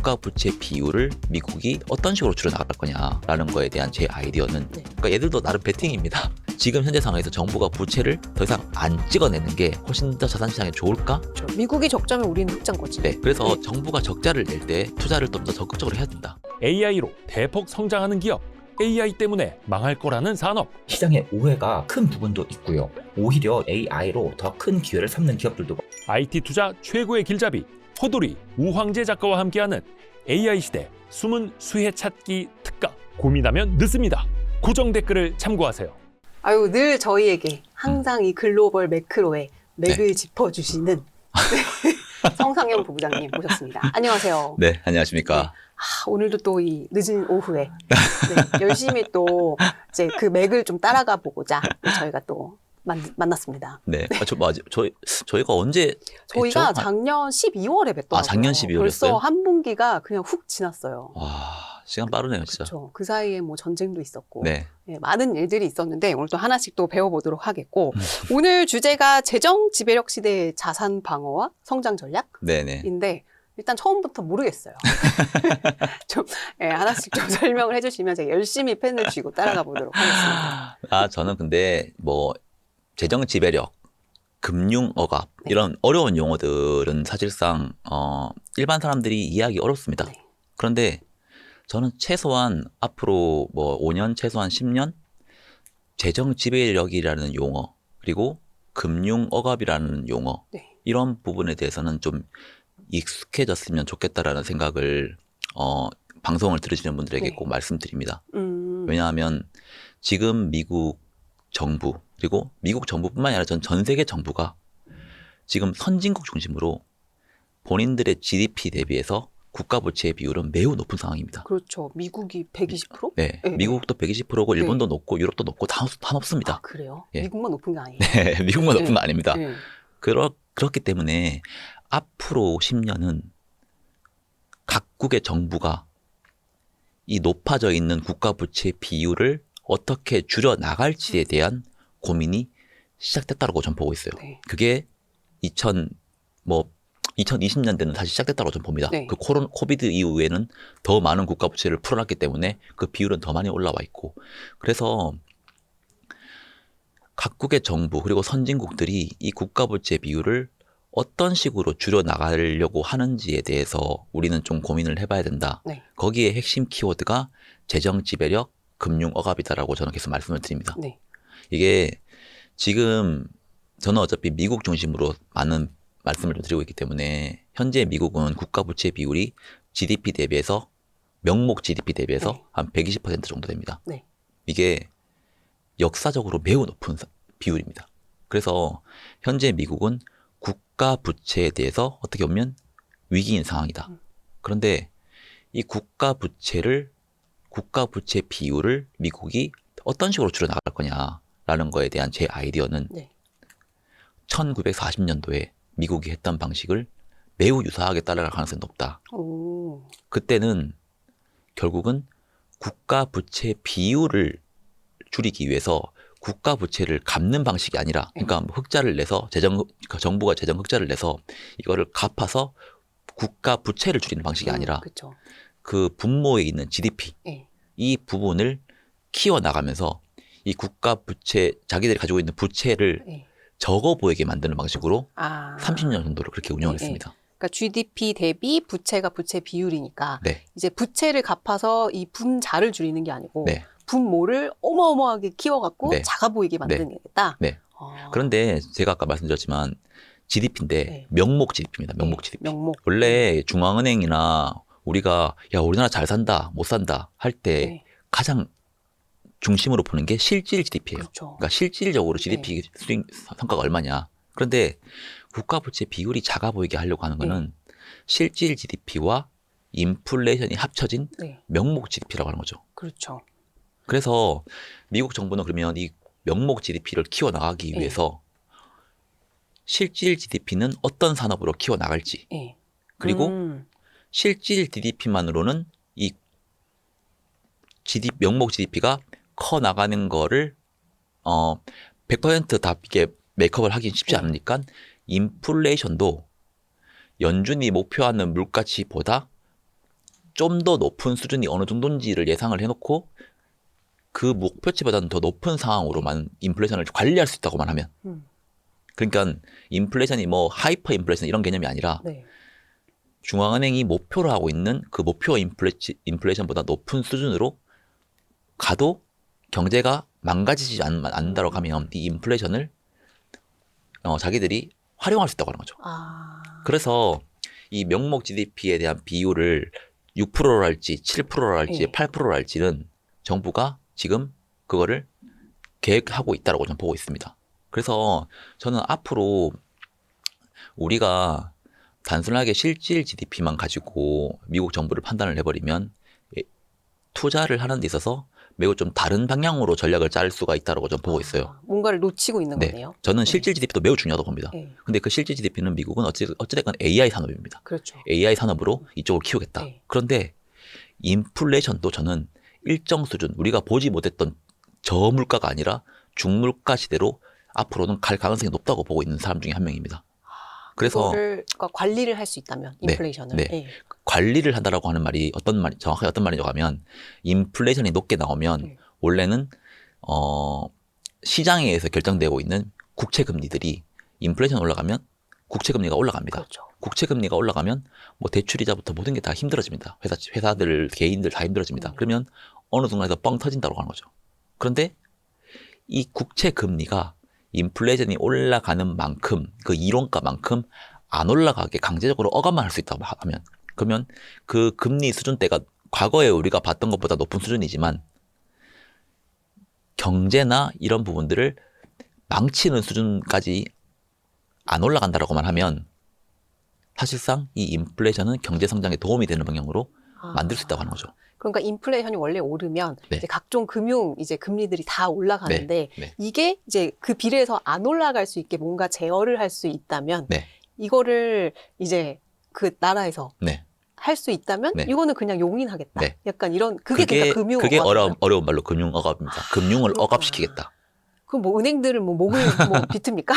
국가 부채 비율을 미국이 어떤 식으로 줄여 나갈 거냐라는 거에 대한 제 아이디어는 그러니까 얘들도 나름 베팅입니다. 지금 현재 상황에서 정부가 부채를 더 이상 안 찍어내는 게 훨씬 더 자산시장에 좋을까? 그렇죠. 미국이 적자면 우리는 흑자인 거지. 네, 그래서 정부가 적자를 낼 때 투자를 좀 더 적극적으로 해야 된다. AI로 대폭 성장하는 기업, AI 때문에 망할 거라는 산업. 시장의 오해가 큰 부분도 있고요. 오히려 AI로 더 큰 기회를 삼는 기업들도 IT 투자 최고의 길잡이 호돌이 우황재 작가와 함께하는 AI 시대 숨은 수혜 찾기 특강. 고민하면 늦습니다. 고정 댓글을 참고하세요. 아유, 늘 저희에게 항상 이 글로벌 매크로에 맥을 짚어주시는 성상영 부부장님 모셨습니다. 안녕하세요. 네, 안녕하십니까. 오늘도 또 이 늦은 오후에 열심히 또 이제 그 맥을 좀 따라가 보고자 저희가 또 만났습니다. 네, 저희가 언제 저희가 했죠? 작년 12월에 뵀더라고요. 작년 12월에 벌써 였어요? 한 분기가 그냥 훅 지났어요. 와, 시간 빠르네요, 진짜. 그렇죠. 그 사이에 뭐 전쟁도 있었고 네. 많은 일들이 있었는데 오늘 또 하나씩 또 배워보도록 하겠고 오늘 주제가 재정 지배력 시대의 자산 방어와 성장 전략인데 네네. 일단 처음부터 모르겠어요. 좀 하나씩 좀 설명을 해주시면 제가 열심히 펜을 쥐고 따라가 보도록 하겠습니다. 저는 근데 뭐 재정 지배력, 금융 억압 이런 어려운 용어들은 사실상 일반 사람들이 이해하기 어렵습니다. 네. 그런데 저는 최소한 앞으로 뭐 5년, 최소한 10년 재정 지배력이라는 용어 그리고 금융 억압이라는 용어 이런 부분에 대해서는 좀 익숙해졌으면 좋겠다라는 생각을 방송을 들으시는 분들에게 꼭 말씀드립니다. 왜냐하면 지금 미국 정부 그리고 미국 정부뿐만이 아니라 전 세계 정부가 지금 선진국 중심으로 본인들의 GDP 대비해서 국가 부채의 비율은 매우 높은 상황입니다. 그렇죠. 미국이 120%? 네, 미국도 120%고 일본도 높고 유럽도 높고 다 높습니다. 그래요? 예. 미국만 높은 게 아니에요? 네, 미국만 높은 거 아닙니다. 네. 그렇기 때문에 앞으로 10년은 각국의 정부가 이 높아져 있는 국가 부채 비율을 어떻게 줄여 나갈지에 대한 고민이 시작됐다고 저는 보고 있어요. 네. 그게 2020년대는 다시 시작됐다고 저는 봅니다. 네. 그 코비드 이후에는 더 많은 국가 부채를 풀어놨기 때문에 그 비율은 더 많이 올라와 있고 그래서 각국의 정부 그리고 선진국들이 이 국가 부채 비율을 어떤 식으로 줄여 나가려고 하는지에 대해서 우리는 좀 고민을 해봐야 된다. 네. 거기에 핵심 키워드가 재정 지배력, 금융 억압이다라고 저는 계속 말씀을 드립니다. 네. 이게 지금 저는 어차피 미국 중심으로 많은 말씀을 좀 드리고 있기 때문에 현재 미국은 국가 부채 비율이 GDP 대비해서 명목 GDP 대비해서 한 120% 정도 됩니다. 네. 이게 역사적으로 매우 높은 비율입니다. 그래서 현재 미국은 국가 부채에 대해서 어떻게 보면 위기인 상황이다. 그런데 이 국가 부채 비율을 미국이 어떤 식으로 줄여 나갈 거냐라는 거에 대한 제 아이디어는 1940년도에 미국이 했던 방식을 매우 유사하게 따라갈 가능성이 높다. 그때는 결국은 국가 부채 비율을 줄이기 위해서 국가 부채를 갚는 방식이 아니라, 그러니까 흑자를 내서 정부가 재정 흑자를 내서 이거를 갚아서 국가 부채를 줄이는 방식이 아니라 그 분모에 있는 GDP 이 부분을 키워 나가면서 이 국가 부채 자기들이 가지고 있는 부채를 적어 보이게 만드는 방식으로 30년 정도를 그렇게 운영을 했습니다. 그러니까 GDP 대비 부채가 부채 비율이니까 네. 이제 부채를 갚아서 이 분자를 줄이는 게 아니고 네. 분모를 어마어마하게 키워갖고 작아 보이게 만드는겠다. 네. 그런데 제가 아까 말씀드렸지만 GDP인데 명목 GDP입니다. 명목 GDP. 원래 중앙은행이나 우리가 야 우리나라 잘 산다 못 산다 할 때 가장 중심으로 보는 게 실질 GDP예요. 그러니까 실질적으로 GDP 수익 성과가 얼마냐. 그런데 국가 부채 비율이 작아 보이게 하려고 하는 거는 실질 GDP와 인플레이션이 합쳐진 명목 GDP라고 하는 거죠. 그렇죠. 그래서 미국 정부는 그러면 이 명목 GDP를 키워 나가기 위해서 실질 GDP는 어떤 산업으로 키워 나갈지 그리고 실질 GDP만으로는 이 명목 GDP가 커 나가는 거를 100% 다 이게 메이크업을 하긴 쉽지 않으니까 인플레이션도 연준이 목표하는 물가치보다 좀 더 높은 수준이 어느 정도인지를 예상을 해놓고 그 목표치보다는 더 높은 상황으로만 인플레이션을 관리할 수 있다고만 하면 그러니까 인플레이션이 뭐 하이퍼 인플레이션 이런 개념이 아니라 네. 중앙은행이 목표로 하고 있는 그 목표 인플레이션보다 높은 수준으로 가도 경제가 망가지지 않는다고 하면 이 인플레이션을 자기들이 활용할 수 있다고 하는 거죠. 아. 그래서 이 명목 GDP에 대한 비율을 6%랄지 7%랄지 네. 8%랄지는 정부가 지금 그거를 계획하고 있다고 저는 보고 있습니다. 그래서 저는 앞으로 우리가 단순하게 실질 GDP만 가지고 미국 정부를 판단을 해버리면 투자를 하는 데 있어서 매우 좀 다른 방향으로 전략을 짤 수가 있다고 저는 보고 있어요. 뭔가를 놓치고 있는 네. 거네요. 저는 실질 GDP도 매우 중요하다고 봅니다. 네. 근데 그 실질 GDP는 미국은 어찌됐건 AI 산업입니다. 그렇죠. AI 산업으로 이쪽을 키우겠다. 네. 그런데 인플레이션도 저는 일정 수준 우리가 보지 못했던 저물가가 아니라 중물가 시대로 앞으로는 갈 가능성이 높다고 보고 있는 사람 중에 한 명입니다. 그래서 그거를 그러니까 관리를 할 수 있다면 네, 인플레이션을. 네. 예. 관리를 한다라고 하는 말이 정확하게 어떤 말이냐고 하면 인플레이션이 높게 나오면 네. 원래는 시장에 의해서 결정되고 있는 국채 금리들이 인플레이션 올라가면 국채 금리가 올라갑니다. 그렇죠. 국채 금리가 올라가면 뭐 대출이자부터 모든 게 다 힘들어집니다. 회사들, 개인들 다 힘들어집니다. 그러면 어느 순간에서 뻥 터진다고 하는 거죠. 그런데 이 국채 금리가 인플레이션이 올라가는 만큼 그 이론가만큼 안 올라가게 강제적으로 억압만 할 수 있다고 하면 그러면 그 금리 수준대가 과거에 우리가 봤던 것보다 높은 수준이지만 경제나 이런 부분들을 망치는 수준까지 안 올라간다라고만 하면 사실상 이 인플레이션은 경제 성장에 도움이 되는 방향으로 만들 수 있다고 하는 거죠. 그러니까 인플레이션이 원래 오르면 네. 이제 각종 금융 이제 금리들이 다 올라가는데 네. 이게 이제 그 비례해서 안 올라갈 수 있게 뭔가 제어를 할 수 있다면 네. 이거를 이제 그 나라에서 네. 할 수 있다면 네. 이거는 그냥 용인하겠다. 네. 약간 이런 그게 그러니까 금융 그게 억압이에요? 어려운 말로 금융 억압입니다. 금융을 그렇구나. 억압시키겠다. 그럼 뭐 은행들은 뭐 목을 뭐 비틉니까?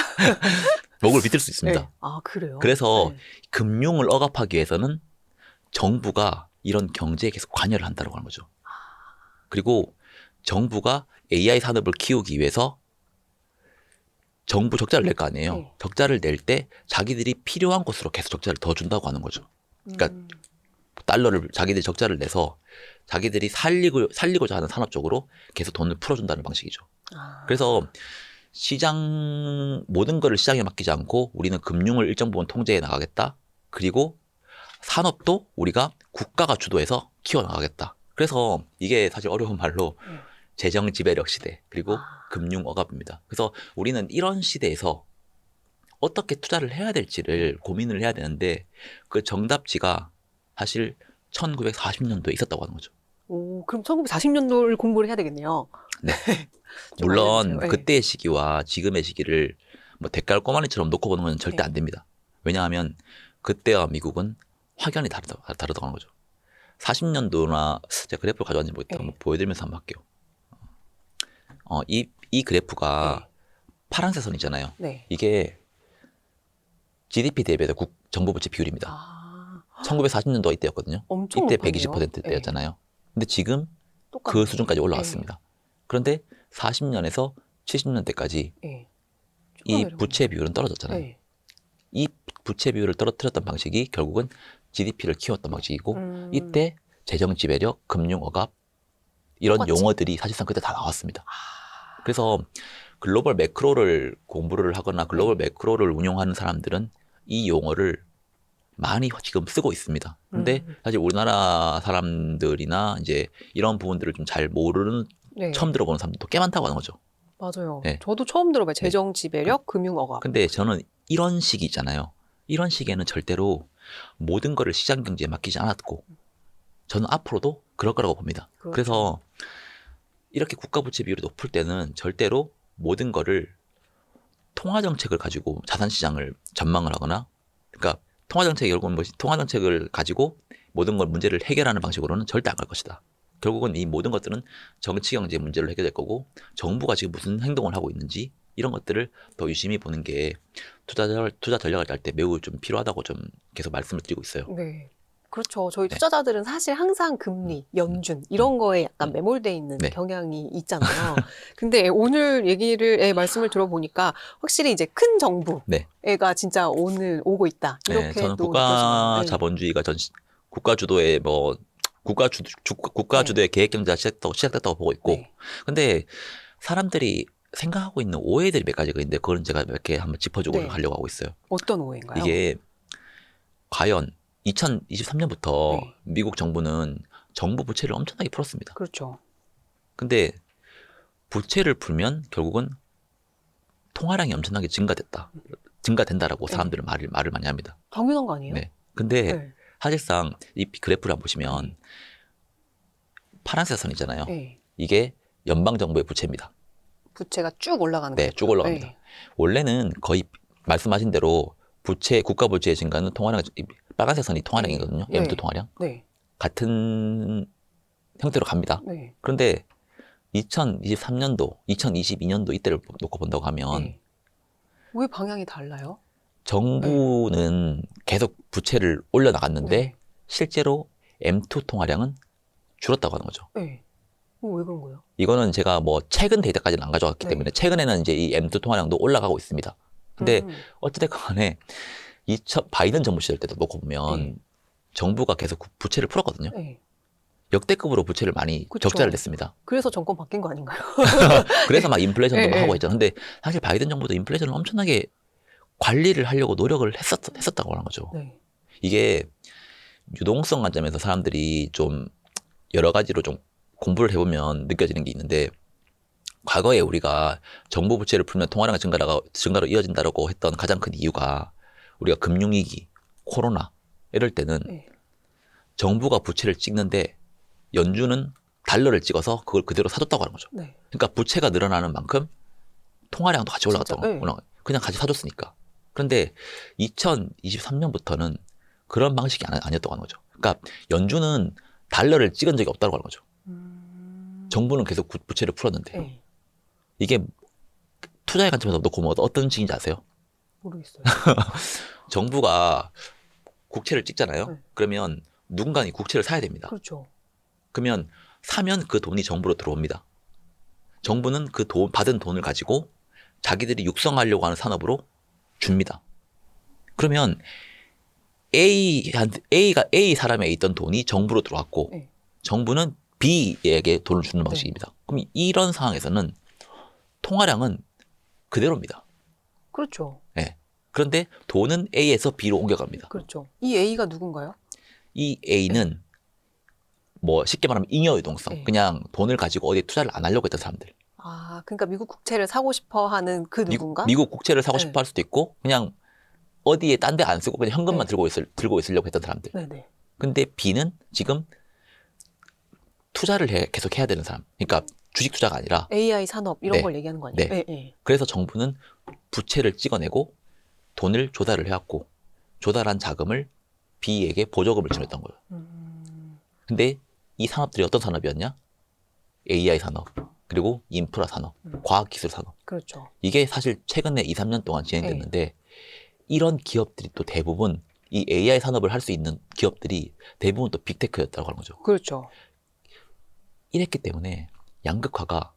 목을 비틀 수 있습니다. 네. 아 그래요? 그래서 네. 금융을 억압하기 위해서는 정부가 이런 경제에 계속 관여를 한다고 하는 거죠. 그리고 정부가 AI 산업을 키우기 위해서 정부 적자를 낼 거 아니에요. 네. 적자를 낼 때 자기들이 필요한 곳으로 계속 적자를 더 준다고 하는 거죠. 그러니까 달러를 자기들이 적자를 내서 자기들이 살리고자 하는 산업 쪽으로 계속 돈을 풀어준다는 방식이죠. 그래서 모든 거를 시장에 맡기지 않고 우리는 금융을 일정 부분 통제해 나가겠다. 그리고 산업도 우리가 국가가 주도해서 키워나가겠다. 그래서 이게 사실 어려운 말로 재정 지배력 시대 그리고 금융 억압입니다. 그래서 우리는 이런 시대에서 어떻게 투자를 해야 될지를 고민을 해야 되는데 그 정답지가 사실 1940년도에 있었다고 하는 거죠. 오, 그럼 1940년도를 공부를 해야 되겠네요. 네. 좀 물론 알려주세요. 네. 그때의 시기와 지금의 시기를 뭐 대깔 꼬마니처럼 놓고 보는 건 절대 네. 안 됩니다. 왜냐하면 그때와 미국은 확연히 다르다고 하는 거죠. 40년도나 제가 그래프를 가져왔는지 모르겠다. 네. 한번 보여드리면서 한번 할게요. 이 그래프가 파란색 선 있잖아요. 네. 이게 GDP 대비해서 정부 부채 비율입니다. 아, 1940년도가 이때였거든요. 엄청 이때 높았네요. 120% 때였잖아요. 근데 지금 똑같네요. 그 수준까지 올라왔습니다. 그런데 40년에서 70년대까지 네. 이 부채 비율은 떨어졌잖아요. 네. 이 부채 비율을 떨어뜨렸던 방식이 결국은 GDP를 키웠던 방식이고 이때 재정 지배력, 금융 억압 이런 똑같이. 용어들이 사실상 그때 다 나왔습니다. 그래서 글로벌 매크로를 공부를 하거나 글로벌 매크로를 운용하는 사람들은 이 용어를 많이 지금 쓰고 있습니다. 근데 사실 우리나라 사람들이나 이제 이런 부분들을 좀 잘 모르는 네. 처음 들어보는 사람들도 꽤 많다고 하는 거죠. 맞아요. 네. 저도 처음 들어봐요. 재정 지배력, 금융 억압. 근데 저는 이런 시기 있잖아요. 이런 시기에는 절대로 모든 거를 시장 경제에 맡기지 않았고 저는 앞으로도 그럴 거라고 봅니다. 그렇죠. 그래서 이렇게 국가 부채 비율이 높을 때는 절대로 모든 거를 통화 정책을 가지고 자산 시장을 전망을 하거나 그러니까 통화 정책이 결국은 통화 정책을 가지고 모든 걸 문제를 해결하는 방식으로는 절대 안 갈 것이다. 결국은 이 모든 것들은 정치 경제 문제로 해결될 거고 정부가 지금 무슨 행동을 하고 있는지 이런 것들을 더 유심히 보는 게 투자 전략을 짤 때 매우 좀 필요하다고 좀 계속 말씀을 드리고 있어요. 네. 그렇죠. 저희 네. 투자자들은 사실 항상 금리, 연준 이런 거에 약간 매몰돼 있는 네. 경향이 있잖아요. 근데 오늘 말씀을 들어보니까 확실히 이제 큰 정부가 네. 진짜 오늘 오고 있다. 네, 이렇게 저는 또 국가 느껴지네요. 네. 자본주의가 국가 주도의 국가 주도의 계획 경제가 시작됐다고 보고 있고, 네. 근데 사람들이 생각하고 있는 오해들이 몇 가지가 있는데 그건 제가 몇 개 한번 짚어주고 네. 가려고 하고 있어요. 어떤 오해인가요? 이게 과연 2023년부터 네. 미국 정부는 정부 부채를 엄청나게 풀었습니다. 그렇죠. 근데 부채를 풀면 결국은 통화량이 엄청나게 증가된다라고 네. 사람들은 말을 많이 합니다. 당연한 거 아니에요? 네. 근데 네. 사실상 이 그래프를 한번 보시면 파란색 선 있잖아요. 네. 이게 연방 정부의 부채입니다. 부채가 쭉 올라가는 네, 거예요. 쭉 올라갑니다. 원래는 거의 말씀하신 대로 국가 부채의 증가는 통화량, 빨간색 선이 통화량이거든요. 네. M2 통화량. 네. 같은 형태로 갑니다. 네. 그런데 2023년도, 2022년도 이때를 놓고 본다고 하면 네. 왜 방향이 달라요? 정부는 계속 부채를 올려나갔는데 네. 실제로 M2 통화량은 줄었다고 하는 거죠. 네. 왜 그런 거예요? 이거는 제가 뭐 최근 데이터까지는 안 가져왔기 네. 때문에 최근에는 이제 이 M2 통화량도 올라가고 있습니다. 근데 어찌됐건 간에 바이든 정부 시절 때도 놓고 보면 네. 정부가 계속 부채를 풀었거든요. 네. 역대급으로 부채를 많이 그쵸. 적자를 냈습니다. 그래서 정권 바뀐 거 아닌가요? 그래서 막 인플레이션도 네, 하고 네. 있죠. 근데 사실 바이든 정부도 인플레이션을 엄청나게 관리를 하려고 노력을 했었다고 하는 거죠. 네. 이게 유동성 관점에서 사람들이 좀 여러 가지로 좀 공부를 해보면 느껴지는 게 있는데, 과거에 우리가 정부 부채를 풀면 통화량 증가로 이어진다고 했던 가장 큰 이유가 우리가 금융위기, 코로나 이럴 때는 네. 정부가 부채를 찍는데 연준은 달러를 찍어서 그걸 그대로 사줬다고 하는 거죠. 네. 그러니까 부채가 늘어나는 만큼 통화량도 같이 올라갔다고 진짜? 네. 그냥 같이 사줬으니까. 그런데 2023년부터는 그런 방식이 아니었다고 하는 거죠. 그러니까 연준은 달러를 찍은 적이 없다고 하는 거죠. 정부는 계속 부채를 풀었는데. 네. 이게 투자의 관점에서 놓고 보면 어떤 식인지 아세요? 모르겠어요. 정부가 국채를 찍잖아요. 네. 그러면 누군가 이 국채를 사야 됩니다. 그렇죠. 그러면 사면 그 돈이 정부로 들어옵니다. 정부는 그 받은 돈을 가지고 자기들이 육성하려고 하는 산업으로 줍니다. 그러면 A 사람에 있던 돈이 정부로 들어왔고 네. 정부는 B에게 돈을 주는 방식입니다. 그럼 이런 상황에서는 통화량은 그대로입니다. 그렇죠. 네. 그런데 돈은 A에서 B로 옮겨갑니다. 그렇죠. 이 A가 누군가요? 이 A는 뭐 쉽게 말하면 잉여 유동성, 네. 그냥 돈을 가지고 어디에 투자를 안 하려고 했던 사람들. 아, 그러니까 미국 국채를 사고 싶어 하는 그 누군가? 미국 국채를 사고 네. 싶어 할 수도 있고 그냥 어디에 딴 데 안 쓰고 그냥 현금만 네. 들고 있으려고 했던 사람들. 네네. 근데 B는 지금 투자를 계속 해야 되는 사람. 그러니까 주식 투자가 아니라 AI 산업 이런 네. 걸 얘기하는 거 아니에요? 네. 네. 그래서 정부는 부채를 찍어내고 돈을 조달을 해왔고 조달한 자금을 B에게 보조금을 지냈던 거예요. 근데 이 산업들이 어떤 산업이었냐? AI 산업, 그리고 인프라 산업, 과학기술 산업. 그렇죠. 이게 사실 최근에 2, 3년 동안 진행됐는데 이런 기업들이 또 대부분 이 AI 산업을 할 수 있는 기업들이 대부분 또 빅테크였다고 하는 거죠. 그렇죠. 이랬기 때문에 양극화가,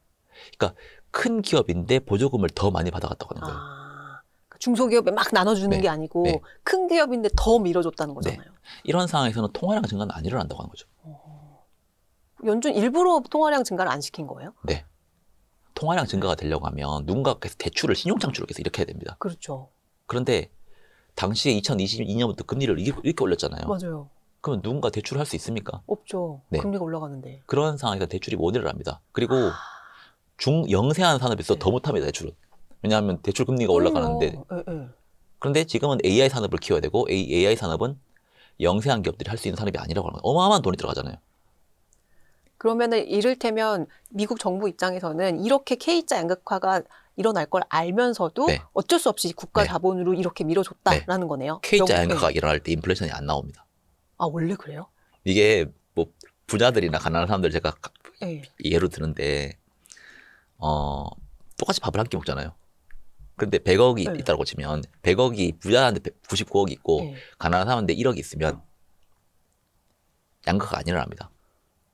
그러니까 큰 기업인데 보조금을 더 많이 받아갔다고 하는 거예요. 아, 중소기업에 막 나눠주는 네. 게 아니고 네. 큰 기업인데 더 밀어줬다는 거잖아요. 이런 상황에서는 통화량 증가는 안 일어난다고 하는 거죠. 연준 일부러 통화량 증가를 안 시킨 거예요? 네. 통화량 증가가 되려고 하면 누군가께서 대출을 신용창출을 해서 이렇게 해야 됩니다. 그렇죠. 그런데 당시에 2022년부터 금리를 이렇게 올렸잖아요. 맞아요. 그러면 누군가 대출을 할 수 있습니까? 없죠. 네. 금리가 올라가는데. 그런 상황에서 대출이 못 일어납니다. 그리고 영세한 산업에서 더 못합니다, 대출은. 왜냐하면 대출 금리가 올라가는데. 그런데 지금은 AI 산업을 키워야 되고 AI 산업은 영세한 기업들이 할 수 있는 산업이 아니라고 하는 거예요. 어마어마한 돈이 들어가잖아요. 그러면은 이를테면 미국 정부 입장에서는 이렇게 K자 양극화가 일어날 걸 알면서도 네. 어쩔 수 없이 국가 네. 자본으로 이렇게 밀어줬다라는 거네요. K자 양극화가 일어날 때 인플레이션이 안 나옵니다. 아, 원래 그래요? 이게 뭐 부자들이나 가난한 사람들 제가 네. 예로 드는데 똑같이 밥을 한 끼 먹잖아요. 근데 100억이 네. 있다고 치면 100억이 부자한테 99억이 있고 네. 가난한 사람한테 1억이 있으면 양극화가 안 일어납니다.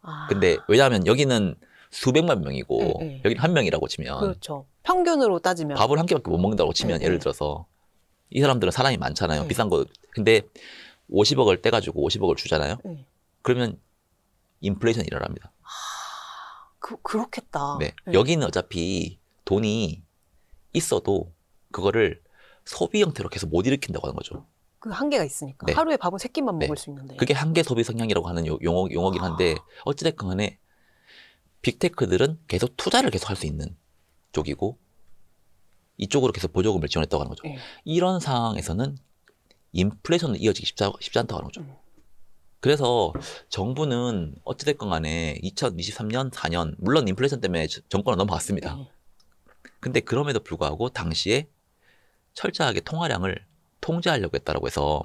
아. 근데 왜냐하면 여기는 수백만 명이고 네, 네. 여기는 한 명이라고 치면 그렇죠. 평균으로 따지면 밥을 한 끼밖에 못 먹는다고 치면 네, 예를 네. 들어서 이 사람들은 사람이 많잖아요. 네. 비싼 거. 근데 50억을 떼가지고 50억을 주잖아요. 네. 그러면 인플레이션이 일어납니다. 그렇겠다. 네. 네. 여기는 어차피 돈이 있어도 그거를 소비 형태로 계속 못 일으킨다고 하는 거죠. 그 한계가 있으니까. 네. 하루에 밥은 3끼만 네. 먹을 수 있는데. 그게 한계 소비 성향이라고 하는 용어긴 한데 어찌됐건 간에 빅테크들은 계속 투자를 계속 할 수 있는 쪽이고 이쪽으로 계속 보조금을 지원했다고 하는 거죠. 네. 이런 상황에서는 인플레이션을 이어지기 쉽지 않다고 하는 거죠. 음. 그래서 정부는 어찌됐건 간에 2023년, 4년 물론 인플레이션 때문에 정권을 넘어갔습니다. 네. 근데 그럼에도 불구하고 당시에 철저하게 통화량을 통제하려고 했다라고 해서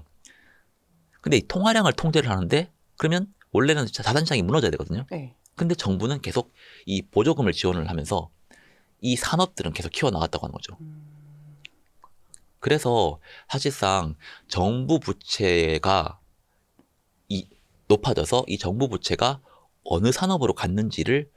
근데 이 통화량을 통제를 하는데 그러면 원래는 자산시장이 무너져야 되거든요. 네. 근데 정부는 계속 이 보조금을 지원을 하면서 이 산업들은 계속 키워나갔다고 하는 거죠. 그래서 사실상 정부 부채가 높아져서 이 정부 부채가 어느 산업으로 갔는지를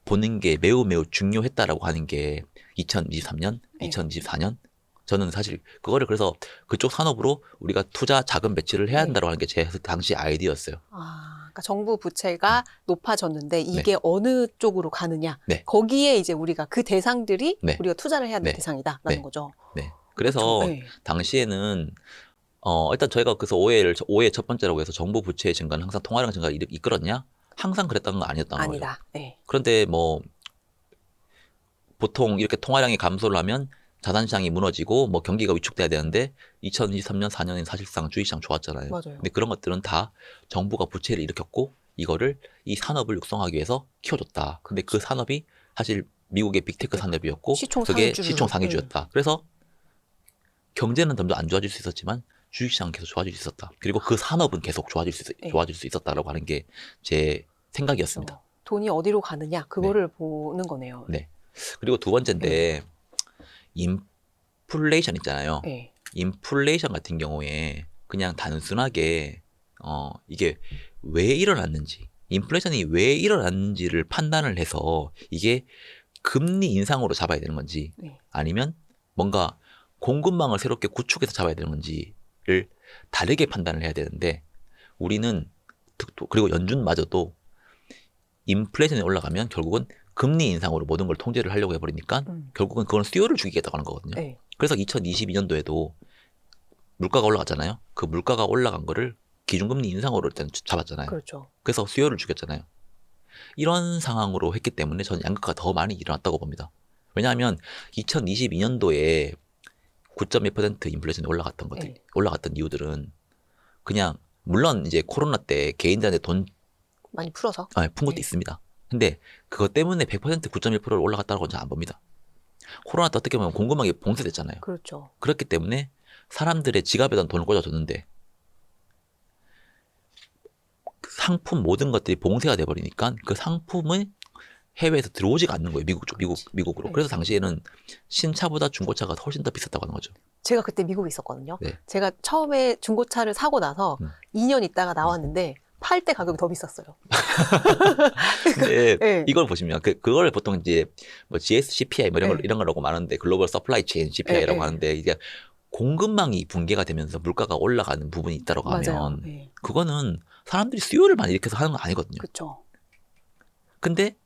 보는 게 매우 중요했다라고 하는 게 2023년, 네. 2024년 저는 사실 그거를 그래서 그쪽 산업으로 우리가 투자 자금 배치를 해야 한다고 하는 게 제 당시 아이디어였어요. 그러니까 정부 부채가 높아졌는데 이게 어느 쪽으로 가느냐. 네. 거기에 이제 우리가 그 대상들이 네. 우리가 투자를 해야 하는 네. 대상이다라는 네. 거죠. 네. 그래서 네. 당시에는 일단 저희가 그래서 오해의 첫 번째라고 해서 정부 부채의 증가는 항상 통화량 증가를 이끌었냐? 항상 그랬다는 건 아니었다는 거죠. 아니다. 네. 그런데 뭐 보통 이렇게 통화량이 감소를 하면 자산시장이 무너지고 뭐 경기가 위축돼야 되는데 2023년, 4년엔 사실상 주식시장 좋았잖아요. 맞아요. 근데 그런 것들은 다 정부가 부채를 일으켰고 이거를 이 산업을 육성하기 위해서 키워줬다. 근데 그 산업이 사실 미국의 빅테크 산업이었고 시총 그게 상위주로. 시총 상위주였다. 그래서 경제는 점점 안 좋아질 수 있었지만 주식시장은 계속 좋아질 수 있었다. 그리고 그 산업은 계속 좋아질 수 있었다라고 하는 게 제 생각이었습니다. 돈이 어디로 가느냐 그거를 보는 거네요. 네. 그리고 두 번째인데 인플레이션 있잖아요. 네. 인플레이션 같은 경우에 그냥 단순하게 이게 왜 일어났는지 인플레이션이 왜 일어났는지를 판단을 해서 이게 금리 인상으로 잡아야 되는 건지 네. 아니면 뭔가 공급망을 새롭게 구축해서 잡아야 되는 건지를 다르게 판단을 해야 되는데 우리는 그리고 연준마저도 인플레이션이 올라가면 결국은 금리 인상으로 모든 걸 통제를 하려고 해버리니까 결국은 그건 수요를 죽이겠다고 하는 거거든요. 네. 그래서 2022년도에도 물가가 올라갔잖아요. 그 물가가 올라간 거를 기준금리 인상으로 일단 잡았잖아요. 그렇죠. 그래서 수요를 죽였잖아요. 이런 상황으로 했기 때문에 저는 양극화가 더 많이 일어났다고 봅니다. 왜냐하면 2022년도에 9.1% 인플레이션이 네. 올라갔던 이유들은 그냥 물론 이제 코로나 때 개인들한테 돈 많이 풀어서. 푼 것도 네. 있습니다. 근데 그것 때문에 100% 9.1%를 올라갔다고 저는 안 봅니다. 코로나 때 어떻게 보면 공급망이 봉쇄됐잖아요. 그렇죠. 그렇기 때문에 사람들의 지갑에다 돈을 꽂아줬는데 상품 모든 것들이 봉쇄가 돼버리니까 그 상품은 해외에서 들어오지가 않는 거예요. 미국으로. 네. 그래서 당시에는 신차보다 중고차가 훨씬 더 비쌌다고 하는 거죠. 제가 그때 미국에 있었거든요. 네. 제가 처음에 중고차를 사고 나서 2년 있다가 나왔는데 팔 때 가격이 더 비쌌어요. 근데 네. 이걸 보시면 그걸 보통 이제 뭐 GSCPI 뭐 네. 이런 거라고 말하는데 글로벌 서플라이 체인 CPI라고 네. 하는데 이게 공급망이 붕괴가 되면서 물가가 올라가는 부분이 있다라고 맞아요. 하면 네. 그거는 사람들이 수요를 많이 일으켜서 하는 건 아니거든요. 그렇죠. 근데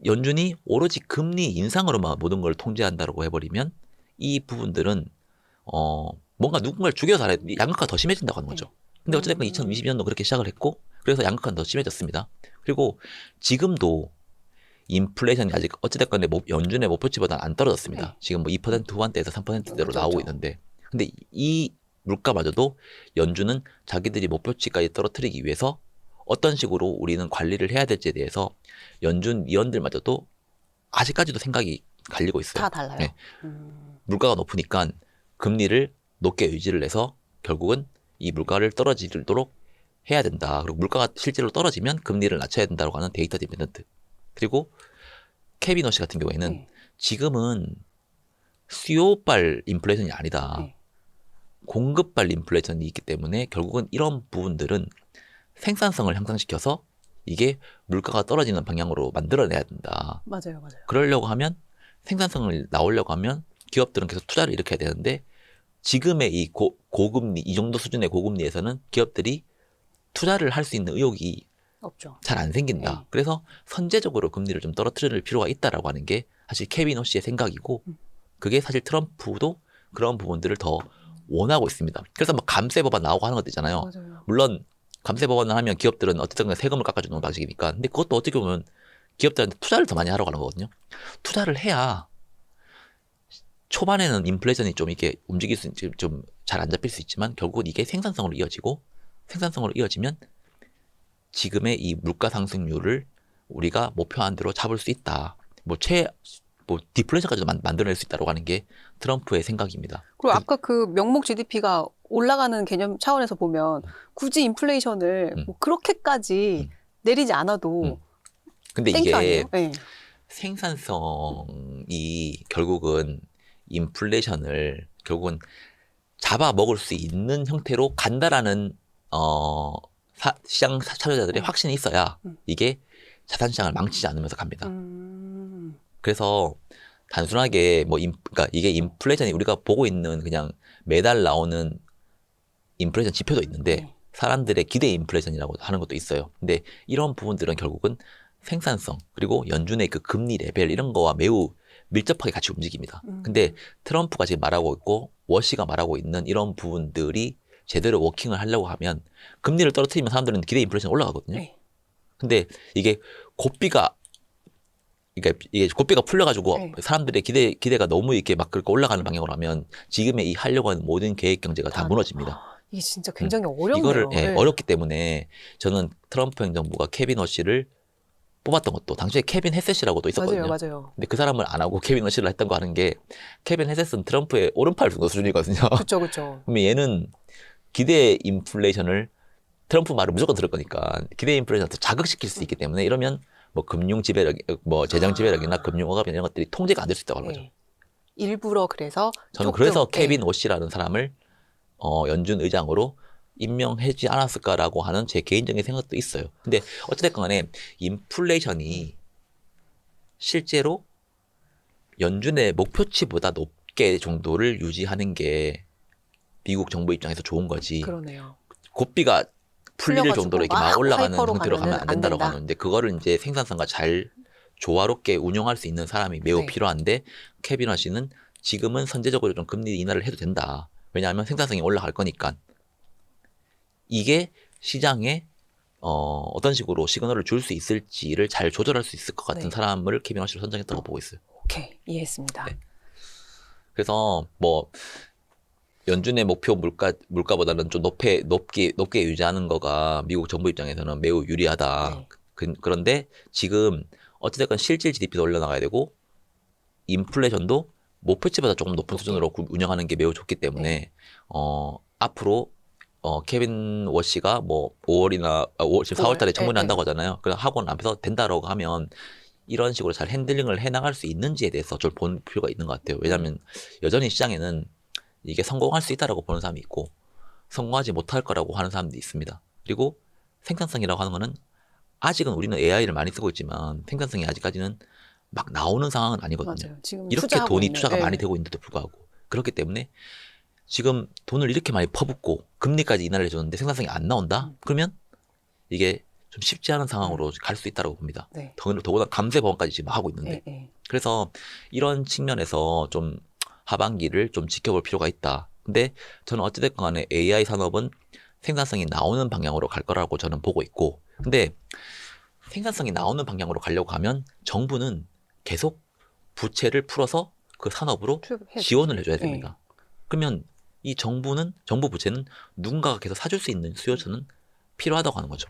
연준이 오로지 금리 인상으로만 모든 걸 통제한다고 해버리면 이 부분들은 뭔가 누군가를 죽여서 하는 양극화가 더 심해진다고 하는 거죠. 근데 어쨌든 2022년도 그렇게 시작을 했고 그래서 양극화는 더 심해졌습니다. 그리고 지금도 인플레이션이 아직 어찌됐건 연준의 목표치보다는 안 떨어졌습니다. 네. 지금 뭐 2% 후반대에서 3%대로 그렇죠. 나오고 있는데 근데 이 물가마저도 연준은 자기들이 목표치까지 떨어뜨리기 위해서 어떤 식으로 우리는 관리를 해야 될지에 대해서 연준 위원들마저도 아직까지도 생각이 갈리고 있어요. 다 달라요. 네. 물가가 높으니까 금리를 높게 유지를 해서 결국은 이 물가를 떨어지도록 해야 된다. 그리고 물가가 실제로 떨어지면 금리를 낮춰야 된다고 하는 데이터 디펜던트. 그리고 케빈 워시 같은 경우에는 네. 지금은 수요발 인플레이션이 아니다. 네. 공급발 인플레이션이 있기 때문에 결국은 이런 부분들은 생산성을 향상시켜서 이게 물가가 떨어지는 방향으로 만들어내야 된다. 맞아요, 맞아요. 그러려고 하면 생산성을 나오려고 하면 기업들은 계속 투자를 일으켜야 되는데 지금의 이 고금리, 이 정도 수준의 고금리에서는 기업들이 투자를 할 수 있는 의욕이 없죠. 잘 안 생긴다. 네. 그래서 선제적으로 금리를 좀 떨어뜨릴 필요가 있다라고 하는 게 사실 케빈 호시의 생각이고 그게 사실 트럼프도 그런 부분들을 더 원하고 있습니다. 그래서 뭐 감세 법안 나오고 하는 것도 있잖아요. 맞아요. 물론 감세 법안을 하면 기업들은 어쨌든 간에 세금을 깎아주는 방식이니까. 근데 그것도 어떻게 보면 기업들한테 투자를 더 많이 하러 가는 거거든요. 투자를 해야 초반에는 인플레이션이 좀 이게 움직일 수, 좀 잘 안 잡힐 수 있지만 결국은 이게 생산성으로 이어지고 생산성으로 이어지면 지금의 이 물가 상승률을 우리가 목표한 대로 잡을 수 있다. 뭐 디플레이션까지 만들어낼 수 있다고 하는 게 트럼프의 생각입니다. 그리고 아까 그 명목 GDP가 올라가는 개념 차원에서 보면 굳이 인플레이션을 뭐 그렇게까지 내리지 않아도 근데 땡큐 이게 아니에요? 네. 생산성이 결국은 인플레이션을 결국은 잡아먹을 수 있는 형태로 간다라는 시장 참여자들의 확신이 있어야 이게 자산시장을 망치지 않으면서 갑니다. 그래서 단순하게 그러니까 이게 인플레이션이 우리가 보고 있는 그냥 매달 나오는 인플레이션 지표도 있는데 사람들의 기대 인플레이션이라고 하는 것도 있어요. 근데 이런 부분들은 결국은 생산성 그리고 연준의 그 금리 레벨 이런 거와 매우 밀접하게 같이 움직입니다. 근데 트럼프가 지금 말하고 있고 워시가 말하고 있는 이런 부분들이 제대로 워킹을 하려고 하면 금리를 떨어뜨리면 사람들은 기대 인플레이션 올라가거든요. 네. 근데 이게 고삐가 풀려가지고 네. 사람들의 기대가 너무 이렇게 막 그렇게 올라가는 방향으로 하면 지금의 이 하려고 하는 모든 계획 경제가 다 무너집니다. 이게 진짜 굉장히 어렵네요. 이거를 네. 어렵기 때문에 저는 트럼프 행정부가 케빈 허시를 뽑았던 것도 당시에 케빈 헤셋이라고도 있었거든요. 맞아요. 근데 그 사람을 안 하고 케빈 허시를 했던 거 하는 게 케빈 헤셋은 트럼프의 오른팔 정도 수준이거든요. 그렇죠. 그러면 얘는 기대 인플레이션을 트럼프 말을 무조건 들을 거니까 기대 인플레이션을 더 자극시킬 수 있기 때문에 이러면 뭐 금융 지배력, 뭐 재정 지배력이나 금융 억압이나 이런 것들이 통제가 안 될 수 있다고 하는 거죠. 네. 일부러 그래서 저는 조금, 그래서 케빈 워시라는 사람을 연준 의장으로 임명하지 않았을까라고 하는 제 개인적인 생각도 있어요. 근데 어찌됐건 간에 인플레이션이 실제로 연준의 목표치보다 높게 정도를 유지하는 게 미국 정부 입장에서 좋은 거지. 그러네요. 고삐가 풀릴 풀려가지고 정도로 이렇게 막 막 올라가는 하이퍼로 형태로 가면 가면은 안 된다고 안 된다. 하는데 그거를 이제 생산성과 잘 조화롭게 운영할 수 있는 사람이 매우 네. 필요한데 케빈 허시는 지금은 선제적으로 좀 금리 인하를 해도 된다. 왜냐하면 생산성이 올라갈 거니까. 이게 시장에 어떤 식으로 시그널을 줄 수 있을지를 잘 조절할 수 있을 것 같은 네. 사람을 케빈 허시로 선정했다고 보고 있어요. 오케이, 이해했습니다. 네. 그래서 뭐 연준의 목표 물가보다는 좀 높게 유지하는 거가 미국 정부 입장에서는 매우 유리하다. 네. 그런데 지금 어찌됐건 실질 GDP도 올려나가야 되고 인플레이션도 목표치보다 조금 높은 수준으로 운영하는 게 매우 좋기 때문에 네. 앞으로 케빈 워시가 뭐 5월이나 지금 4월 달에 청문회 한다고 하잖아요. 그래서 학원 앞에서 된다라고 하면 이런 식으로 잘 핸들링을 해나갈 수 있는지에 대해서 좀 볼 필요가 있는 것 같아요. 왜냐하면 여전히 시장에는 이게 성공할 수 있다라고 보는 사람이 있고 성공하지 못할 거라고 하는 사람도 있습니다. 그리고 생산성이라고 하는 거는 아직은 우리는 AI를 많이 쓰고 있지만 생산성이 아직까지는 막 나오는 상황은 아니거든요. 맞아요. 지금 이렇게 투자가 많이 되고 있는데도 불구하고 그렇기 때문에 지금 돈을 이렇게 많이 퍼붓고 금리까지 인하를 해줬는데 생산성이 안 나온다? 그러면 이게 좀 쉽지 않은 상황으로 갈 수 있다고 봅니다. 네. 더구나 감세 법안까지 지금 하고 있는데 그래서 이런 측면에서 좀 하반기를 좀 지켜볼 필요가 있다. 근데 저는 어찌됐건 간에 AI 산업은 생산성이 나오는 방향으로 갈 거라고 저는 보고 있고 근데 생산성이 나오는 방향으로 가려고 하면 정부는 계속 부채를 풀어서 그 산업으로 지원을 해줘야 됩니다. 그러면 이 정부 부채는 누군가가 계속 사줄 수 있는 수요처는 필요하다고 하는 거죠.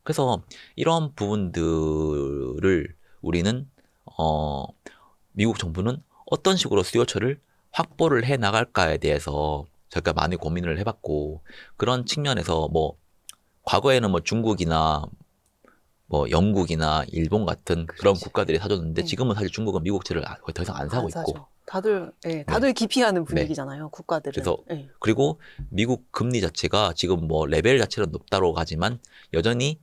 그래서 이런 부분들을 우리는 미국 정부는 어떤 식으로 수요처를 확보를 해 나갈까에 대해서 저희가 많이 고민을 해봤고 그런 측면에서 뭐 과거에는 뭐 중국이나 뭐 영국이나 일본 같은 그런 국가들이 사줬는데 지금은 사실 중국은 미국 채를 거의 더 이상 안 사고 있고 다들 기피하는 분위기잖아요. 국가들은. 그래서 네. 그리고 미국 금리 자체가 지금 뭐 레벨 자체는 높다고 하지만 여전히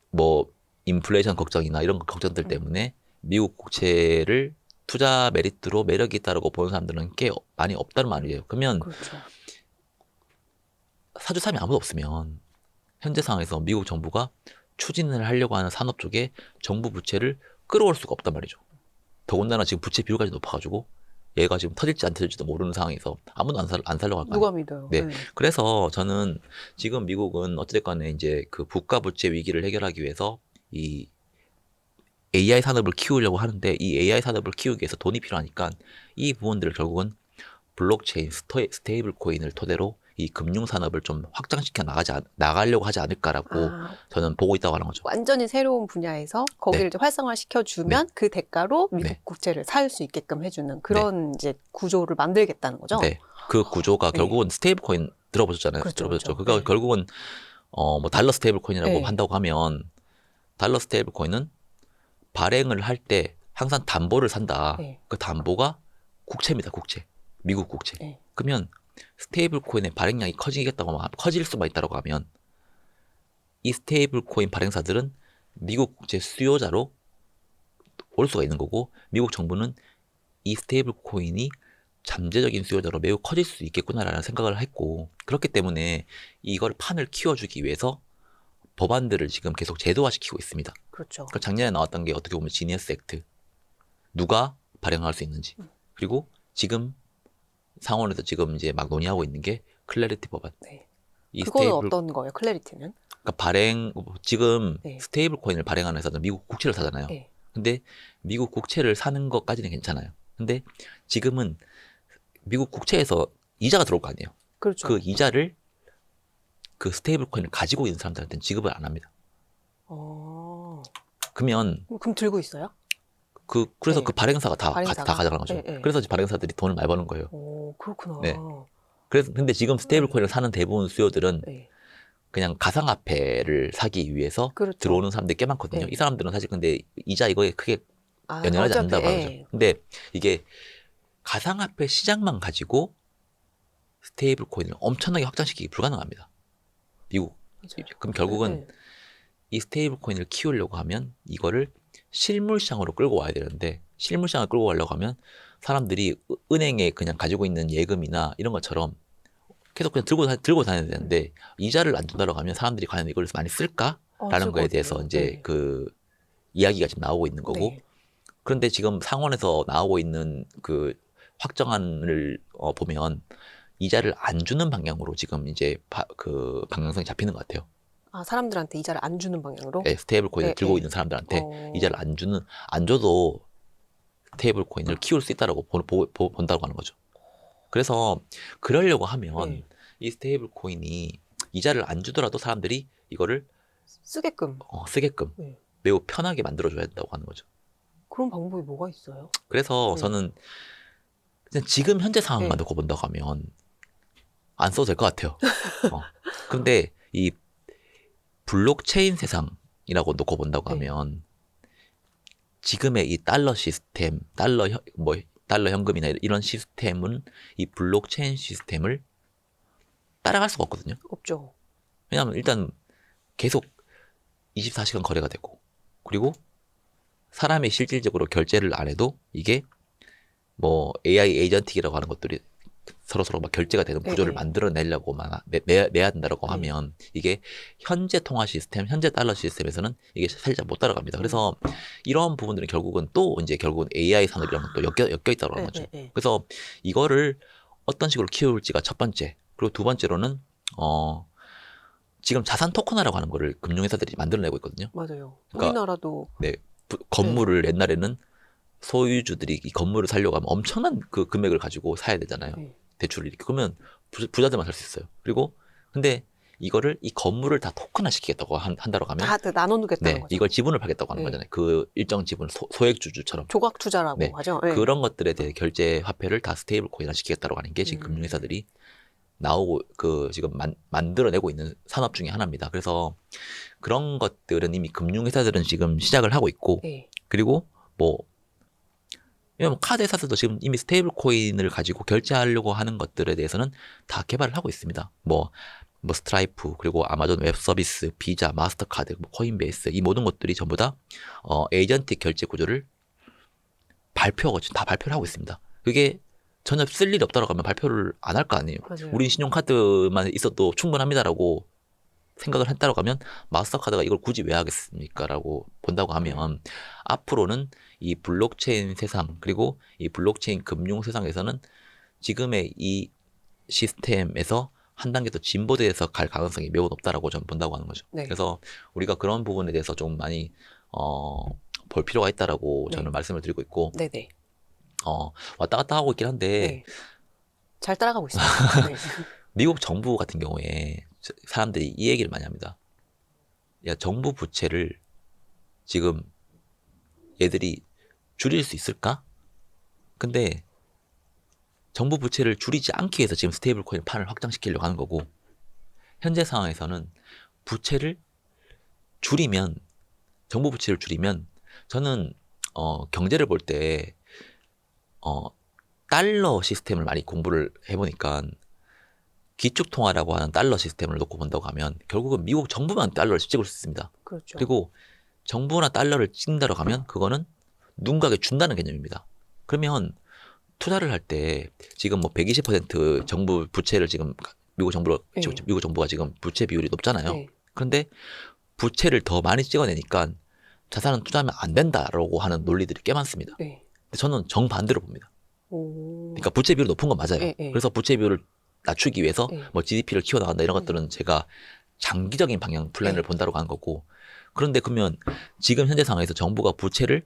뭐 인플레이션 걱정이나 이런 걱정들 때문에 미국 국채를 투자 메리트로 매력이 있다고 보는 사람들은 꽤 많이 없다는 말이에요. 그러면 그렇죠. 사주 사람이 아무도 없으면 현재 상황에서 미국 정부가 추진을 하려고 하는 산업 쪽에 정부 부채를 끌어올 수가 없단 말이죠. 더군다나 지금 부채 비율까지 높아가지고 얘가 지금 터질지 안 터질지도 모르는 상황에서 아무도 안 살려고 할 거 아니에요. 누가 믿어요? 네. 그래서 저는 지금 미국은 어쨌든 이제 그 국가 부채 위기를 해결하기 위해서 이 AI 산업을 키우려고 하는데 이 AI 산업을 키우기 위해서 돈이 필요하니까 이 부분들을 결국은 블록체인, 스테이블 코인을 토대로 이 금융 산업을 좀 확장시켜 나가려고 하지 않을까라고 저는 보고 있다고 하는 거죠. 완전히 새로운 분야에서 거기를 이제 활성화시켜주면 그 대가로 미국 국채를 살 수 있게끔 해주는 그런 이제 구조를 만들겠다는 거죠. 네. 그 구조가 결국은 스테이블 코인 들어보셨잖아요. 그렇죠, 들어보셨죠. 그렇죠. 그러니까 결국은 뭐 달러 스테이블 코인이라고 네. 한다고 하면 달러 스테이블 코인은 발행을 할 때 항상 담보를 산다. 네. 그 담보가 국채입니다. 국채. 미국 국채. 네. 그러면 스테이블 코인의 발행량이 커지겠다고 하면 커질 수만 있다고 하면 이 스테이블 코인 발행사들은 미국 국채 수요자로 올 수가 있는 거고 미국 정부는 이 스테이블 코인이 잠재적인 수요자로 매우 커질 수 있겠구나라는 생각을 했고 그렇기 때문에 이걸 판을 키워주기 위해서 법안들을 지금 계속 제도화시키고 있습니다. 그렇죠. 그러니까 작년에 나왔던 게 어떻게 보면 지니어스 액트 누가 발행할 수 있는지 그리고 지금 상원에서 지금 이제 막 논의하고 있는 게 클래리티 법안. 네. 이 그거는 스테이블 어떤 거예요? 클래리티는? 그러니까 지금 네. 스테이블 코인을 발행하는 회사는 미국 국채를 사잖아요. 네. 근데 미국 국채를 사는 것까지는 괜찮아요. 근데 지금은 미국 국채에서 이자가 들어올 거 아니에요. 그렇죠. 그 이자를 그 스테이블 코인을 가지고 있는 사람들한테는 지급을 안 합니다. 그러면 그럼 들고 있어요? 그래서 네. 그 발행사가 다 가져가는 거죠. 네, 네. 그래서 발행사들이 돈을 많이 버는 거예요. 오, 그렇구나. 네. 그래서 근데 지금 스테이블 코인을 사는 대부분 수요들은 네. 그냥 가상화폐를 사기 위해서 그렇죠. 들어오는 사람들이 꽤 많거든요. 네. 이 사람들은 사실 근데 이자 이거에 크게 연연하지 어차피, 않는다고 하죠. 예. 근데 이게 가상화폐 시장만 가지고 스테이블 코인을 엄청나게 확장시키기 불가능합니다. 미국. 맞아요. 그럼 결국은 네. 이 스테이블 코인을 키우려고 하면 이거를 실물 시장으로 끌고 와야 되는데 실물 시장을 끌고 가려고 하면 사람들이 은행에 그냥 가지고 있는 예금이나 이런 것처럼 계속 그냥 들고 다녀야 되는데 이자를 안 준다고 하면 사람들이 과연 이걸 많이 쓸까라는 거에 대해서 이제 네. 그 이야기가 지금 나오고 있는 거고 네. 그런데 지금 상원에서 나오고 있는 그 확정안을 보면 이자를 안 주는 방향으로 지금 이제 그 방향성이 잡히는 것 같아요. 사람들한테 이자를 안 주는 방향으로? 네, 스테이블 코인을 네, 들고 네. 있는 사람들한테 이자를 안 줘도 스테이블 코인을 키울 수 있다라고 본다고 하는 거죠. 그래서 그러려고 하면 네. 이 스테이블 코인이 이자를 안 주더라도 사람들이 이거를 쓰게끔. 쓰게끔 네. 매우 편하게 만들어줘야 된다고 하는 거죠. 그런 방법이 뭐가 있어요? 그래서 네. 저는 그냥 지금 현재 상황만 네. 놓고 본다고 하면 안 써도 될 것 같아요. 근데 이 블록체인 세상이라고 놓고 본다고 네. 하면 지금의 이 달러 시스템, 달러 현금이나 이런 시스템은 이 블록체인 시스템을 따라갈 수가 없거든요. 없죠. 왜냐하면 일단 계속 24시간 거래가 되고 그리고 사람이 실질적으로 결제를 안 해도 이게 뭐 AI 에이전틱이라고 하는 것들이 서로 막 결제가 되는 구조를 네. 만들어내려고 내야 된다고 네. 하면 이게 현재 통화 시스템, 현재 달러 시스템에서는 이게 살짝 못 따라갑니다. 그래서 이런 부분들은 결국은 AI 산업이랑 또 엮여 있다고 하는 거죠. 네. 그래서 이거를 어떤 식으로 키울지가 첫 번째. 그리고 두 번째로는 지금 자산 토큰화라고 하는 거를 금융회사들이 만들어내고 있거든요. 맞아요. 그러니까 우리나라도 건물을 옛날에는 소유주들이 이 건물을 살려고 하면 엄청난 그 금액을 가지고 사야 되잖아요. 네. 대출을 이렇게. 그러면 부자들만 살 수 있어요. 그리고 근데 이거를 이 건물을 다 토큰화 시키겠다고 한다고 하면 다 나눠두겠다는 네, 거죠. 이걸 지분을 팔겠다고 하는 네. 거잖아요. 그 일정 지분 소액주주처럼. 조각 투자라고 네. 하죠. 네. 그런 것들에 대해 결제 화폐를 다 스테이블 코인화 시키겠다고 하는 게 지금 금융회사들이 나오고 지금 만들어내고 있는 산업 중에 하나입니다. 그래서 그런 것들은 이미 금융회사들은 지금 시작을 하고 있고 네. 그리고 뭐 왜냐면 카드 회사들도 지금 이미 스테이블 코인을 가지고 결제하려고 하는 것들에 대해서는 다 개발을 하고 있습니다. 뭐 스트라이프, 그리고 아마존 웹 서비스, 비자, 마스터카드, 뭐 코인베이스, 이 모든 것들이 전부 다 에이전틱 결제 구조를 다 발표를 하고 있습니다. 그게 전혀 쓸 일이 없다라고 하면 발표를 안 할 거 아니에요. 맞아요. 우린 신용카드만 있어도 충분합니다라고 생각을 했다라고 하면 마스터카드가 이걸 굳이 왜 하겠습니까? 라고 본다고 하면 앞으로는 이 블록체인 세상, 그리고 이 블록체인 금융 세상에서는 지금의 이 시스템에서 한 단계 더 진보돼서 갈 가능성이 매우 높다라고 저는 본다고 하는 거죠. 네. 그래서 우리가 그런 부분에 대해서 좀 많이 볼 필요가 있다라고 네. 저는 말씀을 드리고 있고, 네네. 왔다 갔다 하고 있긴 한데 네. 잘 따라가고 있습니다. 네. 미국 정부 같은 경우에 사람들이 이 얘기를 많이 합니다. 야, 정부 부채를 지금 얘들이 줄일 수 있을까? 근데 정부 부채를 줄이지 않기 위해서 지금 스테이블 코인 판을 확장시키려고 하는 거고, 현재 상황에서는 부채를 줄이면, 정부 부채를 줄이면, 저는 경제를 볼 때 달러 시스템을 많이 공부를 해보니까, 기축통화라고 하는 달러 시스템을 놓고 본다고 하면 결국은 미국 정부만 달러를 찍을 수 있습니다. 그렇죠. 그리고 정부나 달러를 찍는다고 하면 그거는 누군가에게 준다는 개념입니다. 그러면 투자를 할 때 지금 뭐 120% 정부 부채를 지금 미국 정부가 지금 부채 비율이 높잖아요. 네. 그런데 부채를 더 많이 찍어내니까 자산은 투자하면 안 된다라고 하는 논리들이 꽤 많습니다. 네. 근데 저는 정반대로 봅니다. 오. 그러니까 부채 비율이 높은 건 맞아요. 네, 네. 그래서 부채 비율을 낮추기 위해서 네. 뭐 GDP를 키워나간다 이런 것들은 제가 장기적인 방향 플랜을 네. 본다고 하는 거고, 그런데 그러면 지금 현재 상황에서 정부가 부채를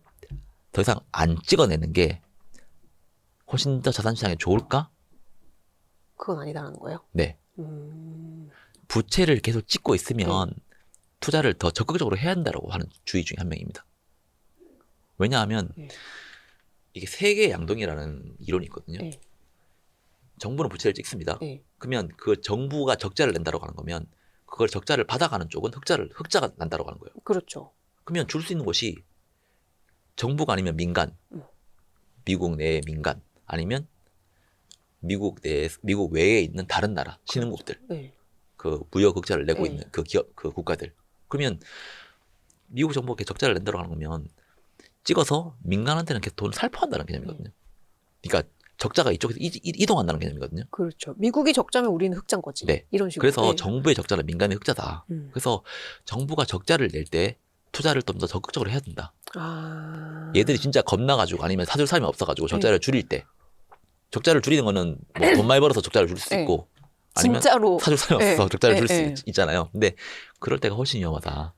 더 이상 안 찍어내는 게 훨씬 더 자산시장에 좋을까? 그건 아니다라는 거예요. 네. 부채를 계속 찍고 있으면 투자를 더 적극적으로 해야 한다고 하는 주의 중에 한 명입니다. 왜냐하면 네. 이게 세계 양동이라는 이론이 있거든요. 네. 정부는 부채를 찍습니다. 네. 그러면 그 정부가 적자를 낸다고 하는 거면 그걸 적자를 받아가는 쪽은 흑자가 난다고 하는 거예요. 그렇죠. 그러면 줄 수 있는 곳이 정부가 아니면 민간, 미국 내의 민간, 아니면 미국 외에 있는 다른 나라, 신흥국들, 네. 그 무역 흑자를 내고 네. 있는 그 기업, 그 국가들. 그러면 미국 정부가 이렇게 적자를 낸다고 하는 거면 찍어서 민간한테는 계속 돈을 살포한다는 개념이거든요. 그러니까 적자가 이쪽에서 이동한다는 개념이거든요. 그렇죠. 미국이 적자면 우리는 흑자인 거지. 네. 이런 식으로. 그래서 네. 정부의 적자는 민간의 흑자다. 그래서 정부가 적자를 낼 때 투자를 좀 더 적극적으로 해야 된다. 아. 얘들이 진짜 겁나가지고 아니면 사줄 사람이 없어가지고 네. 적자를 줄일 때, 적자를 줄이는 거는 뭐 돈 많이 벌어서 적자를 줄일 수 네. 있고, 아니면 진짜로 사줄 사람이 네. 없어서 적자를 네. 줄일 네. 수 있잖아요. 근데 그럴 때가 훨씬 위험하다.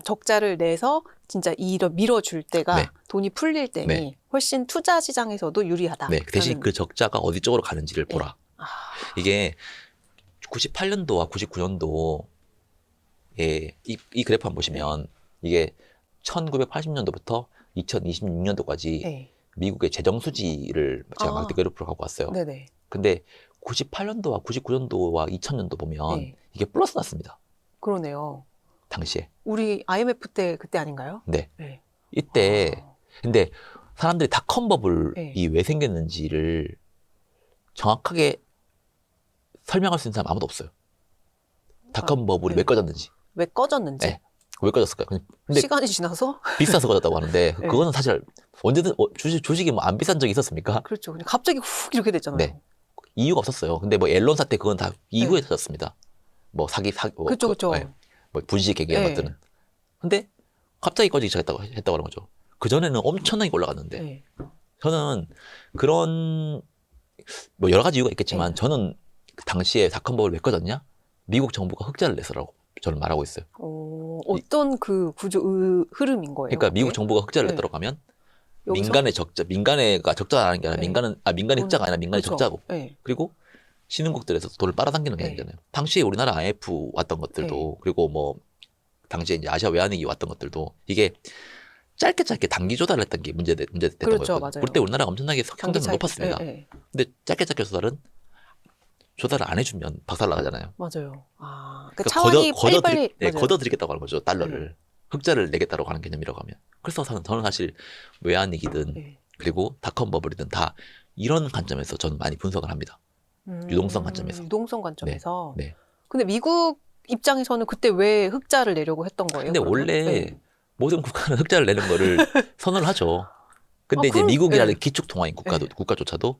적자를 내서 진짜 밀어줄 때가 네. 돈이 풀릴 때니 네. 훨씬 투자 시장에서도 유리하다. 네, 대신 저는. 그 적자가 어디 쪽으로 가는지를 네. 보라. 아. 이게 98년도와 99년도에 이 그래프 한번 보시면 이게 1980년도부터 2026년도까지 네. 미국의 재정 수지를 제가 막대 그래프로 갖고 왔어요. 네네. 근데 98년도와 99년도와 2000년도 보면 네. 이게 플러스 났습니다. 그러네요. 당시에. 우리 IMF 때 그때 아닌가요? 네. 네. 이때 근데 사람들이 닷컴 버블이 네. 왜 생겼는지를 정확하게 설명할 수 있는 사람 아무도 없어요. 닷컴 버블이 네. 왜 꺼졌는지. 왜 꺼졌는지. 네. 왜 꺼졌을까요? 근데 시간이 지나서? 비싸서 꺼졌다고 하는데 네. 그거는 사실 언제든 주식이 뭐 안 비싼 적이 있었습니까? 그렇죠. 그냥 갑자기 훅 이렇게 됐잖아요. 네. 이유가 없었어요. 근데 뭐 앨런 사태 그건 다 이후에 터졌습니다. 뭐 사기 그쵸, 그쵸. 뭐 분식 계기한 네. 것들은. 근데 갑자기 꺼지기 시작했다고 하는 거죠. 그 전에는 엄청나게 올라갔는데. 네. 저는 그런 뭐 여러 가지 이유가 있겠지만 네. 저는 그 당시에 닷컴버블 왜 꺼졌냐? 미국 정부가 흑자를 내서라고 저는 말하고 있어요. 어떤 그 흐름인 거예요? 그러니까 미국 그게? 정부가 흑자를 네. 냈다고 하면 여기서? 민간의가 적자라는 게 아니라 네. 민간의 흑자가 아니라 민간의 그렇죠. 적자고, 네. 그리고 신흥국들에서 돈을 빨아당기는 네. 개념이잖아요. 당시에 우리나라 IMF 왔던 것들도, 그리고 뭐 당시에 이제 아시아 외환위기 왔던 것들도 이게 짧게 단기 조달을 했던 게 문제됐던 그렇죠, 거였거든요. 맞아요. 그때 우리나라가 엄청나게 성장이 차익. 높았습니다. 네, 네. 근데 짧게 조달을 안 해주면 박살 나가잖아요. 맞아요. 그러니까 차원이 빨리빨리 걷어들이겠다고 하는 거죠, 달러를. 흑자를 내겠다고 하는 개념이라고 하면. 그래서 저는 사실 외환위기든 네. 그리고 닷컴 버블이든 다 이런 관점에서 저는 많이 분석을 합니다. 유동성 관점에서. 유동성 관점에서. 네. 근데 미국 입장에서는 그때 왜 흑자를 내려고 했던 거예요? 근데 그러면? 원래 네. 모든 국가는 흑자를 내는 거를 선언을 하죠. 근데 이제 그럼, 미국이라는 네. 기축통화인 네. 국가조차도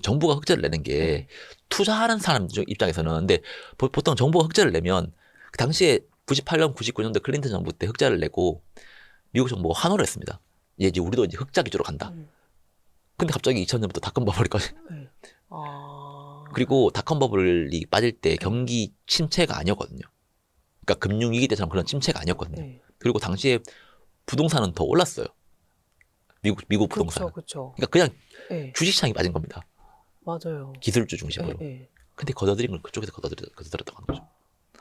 정부가 흑자를 내는 게 네. 투자하는 사람 입장에서는 근데 보통 정부가 흑자를 내면 그 당시에 98년, 99년도 클린턴 정부 때 흑자를 내고 미국 정부가 환호를 했습니다. 이제 우리도 이제 흑자 기조로 간다. 근데 갑자기 2000년부터 닷컴 버블이 꺼져. 네. 그리고 닷컴 버블이 빠질 때 경기 침체가 아니었거든요. 그러니까 금융위기 때처럼 그런 침체가 아니었거든요. 네. 그리고 당시에 부동산은 더 올랐어요. 미국 부동산. 그렇죠. 그러니까 그냥 네. 주식시장이 빠진 겁니다. 맞아요. 기술주 중심으로. 네, 네. 근데 걷어들인 걸 그쪽에서 걷어들였다고 하는 거죠.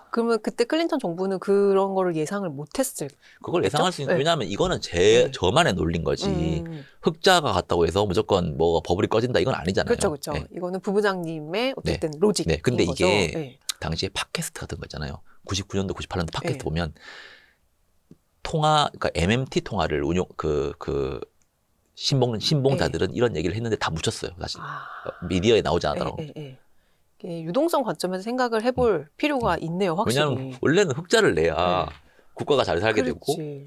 그러면 그때 클린턴 정부는 그런 거를 예상을 못했을. 그걸 예상할 수 있는 네. 왜냐하면 이거는 네. 저만의 논리인 거지. 흑자가 같다고 해서 무조건 뭐 버블이 꺼진다 이건 아니잖아요. 그렇죠, 그렇죠. 네. 이거는 부부장님의 어쨌든 로직. 네, 근데 거죠. 이게 네. 당시에 팟캐스트 같은 거 있잖아요. 99년도, 98년도 팟캐스트 네. 보면 그러니까 MMT 통화를 신봉자들은 이런 얘기를 했는데 다 묻혔어요, 사실. 미디어에 나오지 않았다고. 이게 유동성 관점에서 생각을 해볼 필요가 있네요, 확실히. 왜냐하면 원래는 흑자를 내야 국가가 잘 살게 되고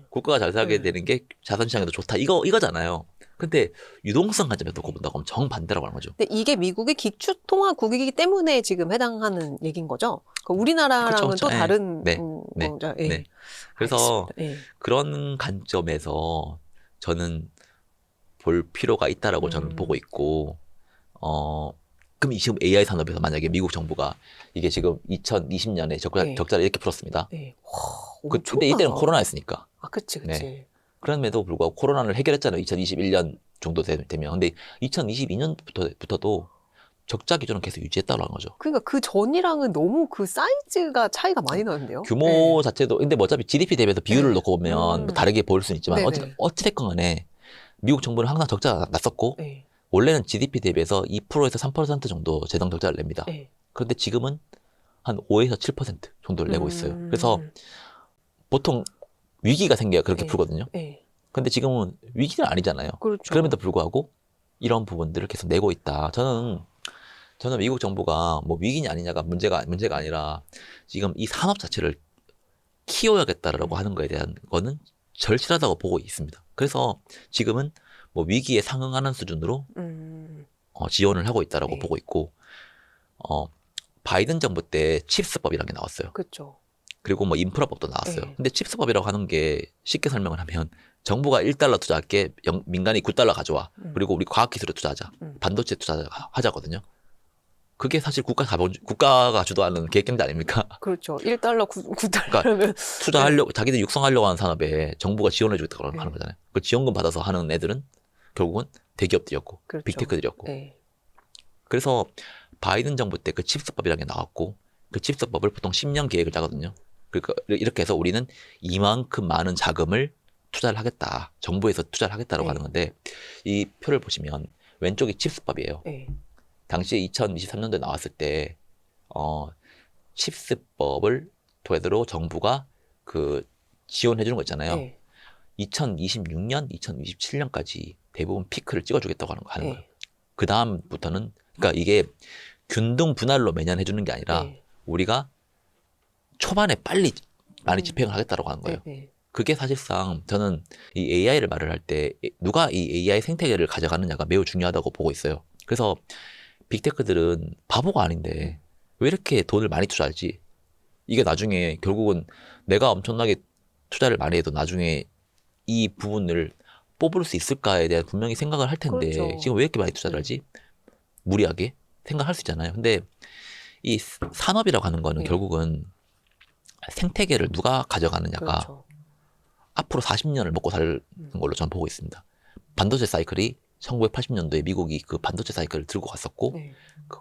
국가가 잘 살게 되는 게 자산시장에도 좋다. 이거잖아요. 근데 유동성 관점에서 놓고 본다고 하면 정반대라고 하는 거죠. 근데 이게 미국의 기축통화국이기 때문에 지금 해당하는 얘기인 거죠? 그러니까 우리나라랑은 그쵸. 또 다른 네. 거죠. 네. 그래서 알겠습니다. 그런 관점에서 저는 볼 필요가 있다라고 저는 보고 있고, 그럼 지금 AI 산업에서 만약에 미국 정부가 이게 지금 2020년에 적자를 이렇게 풀었습니다. 네. 근데 이때는 코로나였으니까. 그치. 네. 그럼에도 불구하고 코로나를 해결했잖아요. 2021년 정도 되면. 근데 2022년부터도 적자 기조는 계속 유지했다고 하는 거죠. 그러니까 그 전이랑은 너무 그 사이즈가 차이가 많이 나는데요? 규모 자체도, 근데 뭐 어차피 GDP 대비해서 비율을 놓고 보면 뭐 다르게 보일 수는 있지만, 네네. 어찌됐건 간에 미국 정부는 항상 적자가 났었고, 네. 원래는 GDP 대비해서 2%에서 3% 정도 재정 적자를 냅니다. 네. 그런데 지금은 한 5에서 7% 정도를 내고 있어요. 그래서 보통 위기가 생겨야 그렇게 풀거든요. 네. 근데 지금은 위기는 아니잖아요. 그렇죠. 그럼에도 불구하고 이런 부분들을 계속 내고 있다. 저는 미국 정부가 뭐 위기냐 아니냐가 문제가 아니라 지금 이 산업 자체를 키워야겠다라고 하는 거에 대한 거는 절실하다고 보고 있습니다. 그래서 지금은 뭐 위기에 상응하는 수준으로 지원을 하고 있다라고 보고 있고, 바이든 정부 때 칩스법이라는 게 나왔어요. 그렇죠. 그리고 뭐 인프라법도 나왔어요. 근데 칩스법이라고 하는 게 쉽게 설명을 하면 정부가 1달러 투자할게, 민간이 9달러 가져와. 그리고 우리 과학기술에 투자하자. 반도체 투자하자거든요. 그게 사실 국가가 주도하는 계획 경제 아닙니까? 그렇죠. 1달러, 9달러면. 투자하려고, 자기들 육성하려고 하는 산업에 정부가 지원해주겠다고 하는 거잖아요. 그 지원금 받아서 하는 애들은 결국은 대기업들이었고, 그렇죠. 빅테크들이었고. 그래서 바이든 정부 때 그 칩스법이라는 게 나왔고, 그 칩스법을 보통 10년 계획을 짜거든요. 그러니까 이렇게 해서 우리는 이만큼 많은 자금을 투자를 하겠다. 정부에서 투자를 하겠다라고 하는 건데, 이 표를 보시면 왼쪽이 칩스법이에요. 당시에 2023년도에 나왔을 때, 칩스법을 토대로 정부가 그 지원해주는 거 있잖아요. 2026년, 2027년까지 대부분 피크를 찍어주겠다고 하는 거예요. 그 다음부터는, 그러니까 이게 균등 분할로 매년 해주는 게 아니라 우리가 초반에 빨리 많이 집행을 하겠다고 하는 거예요. 그게 사실상 저는 이 AI를 말을 할 때 누가 이 AI 생태계를 가져가느냐가 매우 중요하다고 보고 있어요. 그래서 빅테크들은 바보가 아닌데 왜 이렇게 돈을 많이 투자하지? 이게 나중에 결국은 내가 엄청나게 투자를 많이 해도 나중에 이 부분을 뽑을 수 있을까에 대한 분명히 생각을 할 텐데 그렇죠. 지금 왜 이렇게 많이 투자를 하지? 무리하게 생각할 수 있잖아요. 근데 이 산업이라고 하는 거는 결국은 생태계를 누가 가져가느냐가 앞으로 40년을 먹고 사는 걸로 저는 보고 있습니다. 반도체 사이클이 1980년도에 미국이 그 반도체 사이클을 들고 갔었고,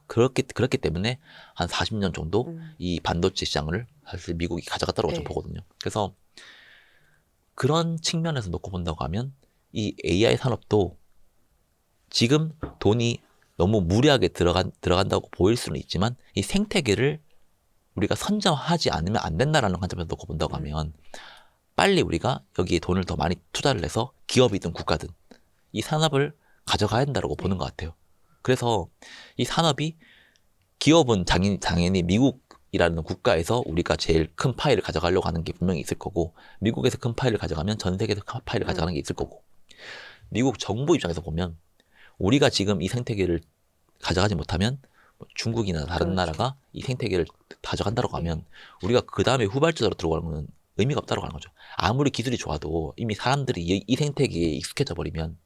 그렇기 때문에 한 40년 정도 이 반도체 시장을 사실 미국이 가져갔다고 저는 보거든요. 그래서 그런 측면에서 놓고 본다고 하면 이 AI 산업도 지금 돈이 너무 무리하게 들어간다고 보일 수는 있지만 이 생태계를 우리가 선점하지 않으면 안 된다라는 관점에서 놓고 본다고 하면 빨리 우리가 여기에 돈을 더 많이 투자를 해서 기업이든 국가든 이 산업을 가져가야 된다고 보는 것 같아요. 그래서 이 산업이 기업은 당연히 미국이라는 국가에서 우리가 제일 큰 파일을 가져가려고 하는 게 분명히 있을 거고 미국에서 큰 파일을 가져가면 전 세계에서 큰 파일을 가져가는 게 있을 거고 미국 정부 입장에서 보면 우리가 지금 이 생태계를 가져가지 못하면 중국이나 다른 그렇죠. 나라가 이 생태계를 가져간다고 하면 우리가 그 다음에 후발주자로 들어가는 건 의미가 없다고 하는 거죠. 아무리 기술이 좋아도 이미 사람들이 이 생태계에 익숙해져 버리면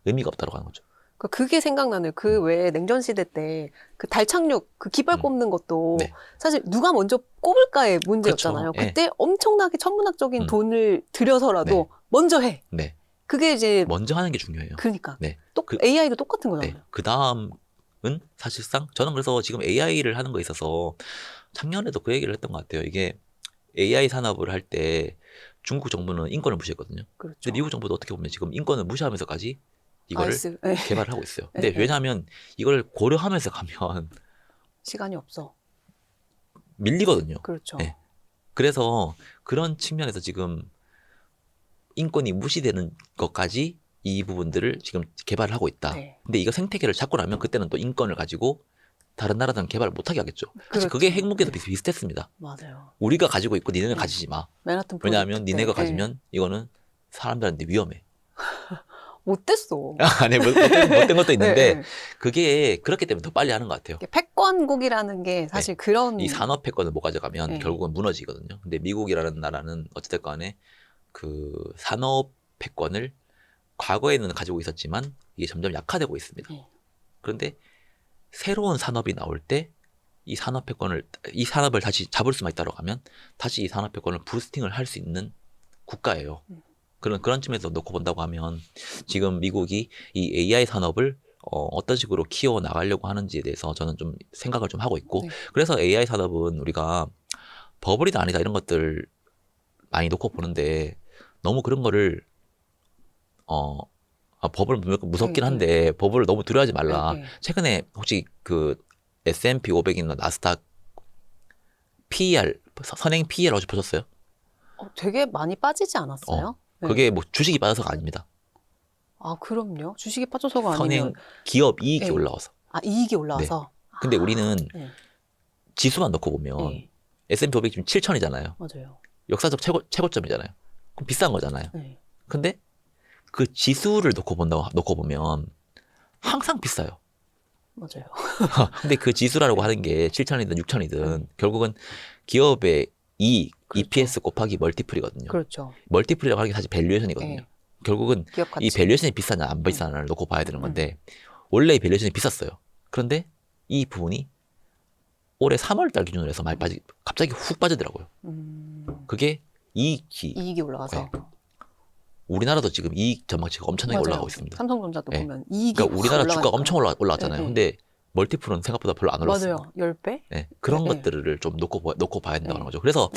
의미가 없다고 하는 거죠. 그게 생각나네요. 그 외에 냉전 시대 때 그 달 착륙 그 깃발 꼽는 것도 네. 사실 누가 먼저 꼽을까의 문제였잖아요. 그렇죠. 그때 엄청나게 천문학적인 음. 돈을 들여서라도 네. 먼저 해. 네. 그게 이제 먼저 하는 게 중요해요. 그러니까 네. AI도 똑같은 거잖아요. 네. 그 다음은 사실상 저는 그래서 지금 AI를 하는 거에 있어서 작년에도 그 얘기를 했던 것 같아요. 이게 AI 산업을 할 때 중국 정부는 인권을 무시했거든요. 그렇죠. 근데 미국 정부도 어떻게 보면 지금 인권을 무시하면서까지 이거를 아이스. 네. 개발을 하고 있어요. 근데 네. 왜냐하면 이걸 고려하면서 가면 시간이 없어. 밀리거든요. 그렇죠. 네. 그래서 그런 측면에서 지금 인권이 무시되는 것까지 이 부분들을 지금 개발을 하고 있다. 네. 근데 이거 생태계를 잡고 나면 그때는 또 인권을 가지고 다른 나라들은 개발을 못하게 하겠죠. 사실 그렇죠. 그게 핵무기도 비슷했습니다. 맞아요. 우리가 가지고 있고 니네는 네. 가지지 마. 맨하튼 왜냐하면 프로젝트 니네가 때, 가지면 이거는 사람들한테 위험해. 못됐어. 아니 못된 것도 있는데 네, 네. 그게 그렇기 때문에 더 빨리 하는 것 같아요. 이게 패권국이라는 게 사실 그런 이 산업 패권을 못 가져가면 네. 결국은 무너지거든요. 근데 미국이라는 나라는 어쨌든 간에 그 산업 패권을 과거에는 가지고 있었지만 이게 점점 약화되고 있습니다. 네. 그런데 새로운 산업이 나올 때 이 산업을 다시 잡을 수만 있다고 하면 다시 이 산업 패권을 부스팅을 할 수 있는 국가예요. 그런 쯤에서 놓고 본다고 하면 지금 미국이 이 AI 산업을 어떤 식으로 키워 나가려고 하는지에 대해서 저는 좀 생각을 좀 하고 있고 네. 그래서 AI 산업은 우리가 버블이다 아니다 이런 것들 많이 놓고 보는데 너무 그런 거를 버블 무섭긴 한데 버블을 너무 두려워하지 말라. 네, 네. 최근에 혹시 그 S&P 500이나 나스닥 PER 선행 PER 혹시 보셨어요? 되게 많이 빠지지 않았어요? 네. 그게 뭐 주식이 빠져서가 아닙니다. 아, 그럼요. 주식이 빠져서가 선행 아니면 기업 이익이 네. 올라와서. 이익이 올라와서. 근데 우리는 네. 지수만 놓고 보면 네. S&P 500 지금 7,000이잖아요. 맞아요. 역사적 최고점이잖아요. 그럼 비싼 거잖아요. 네. 근데 그 지수를 놓고 보면 항상 비싸요. 맞아요. 근데 그 지수라고 하는 게 7,000이든 6,000이든 결국은 기업의 이익, 그렇죠. EPS 곱하기 멀티플이거든요. 그렇죠. 멀티플이라고 하는 게 사실 밸류에이션이거든요. 네. 결국은 기업 가치. 이 밸류에이션이 비싸냐 안 비싸냐를 놓고 봐야 되는 건데 원래 이 밸류에이션이 비쌌어요. 그런데 이 부분이 올해 3월 달 기준으로 해서 많이 갑자기 훅 빠지더라고요. 그게 이익이 올라가서. 네. 우리나라도 지금 이익 전망치가 엄청나게 맞아요. 올라가고 있습니다. 삼성전자도 네. 보면 이익이 그러니까 우리나라 주가 올라가니까. 엄청 올라갔잖아요. 네, 네. 근데 멀티플은 생각보다 별로 안 올랐어요. 맞아요. 10배? 네, 그런 네. 것들을 좀 놓고 봐야 된다고 네. 하는 거죠. 그래서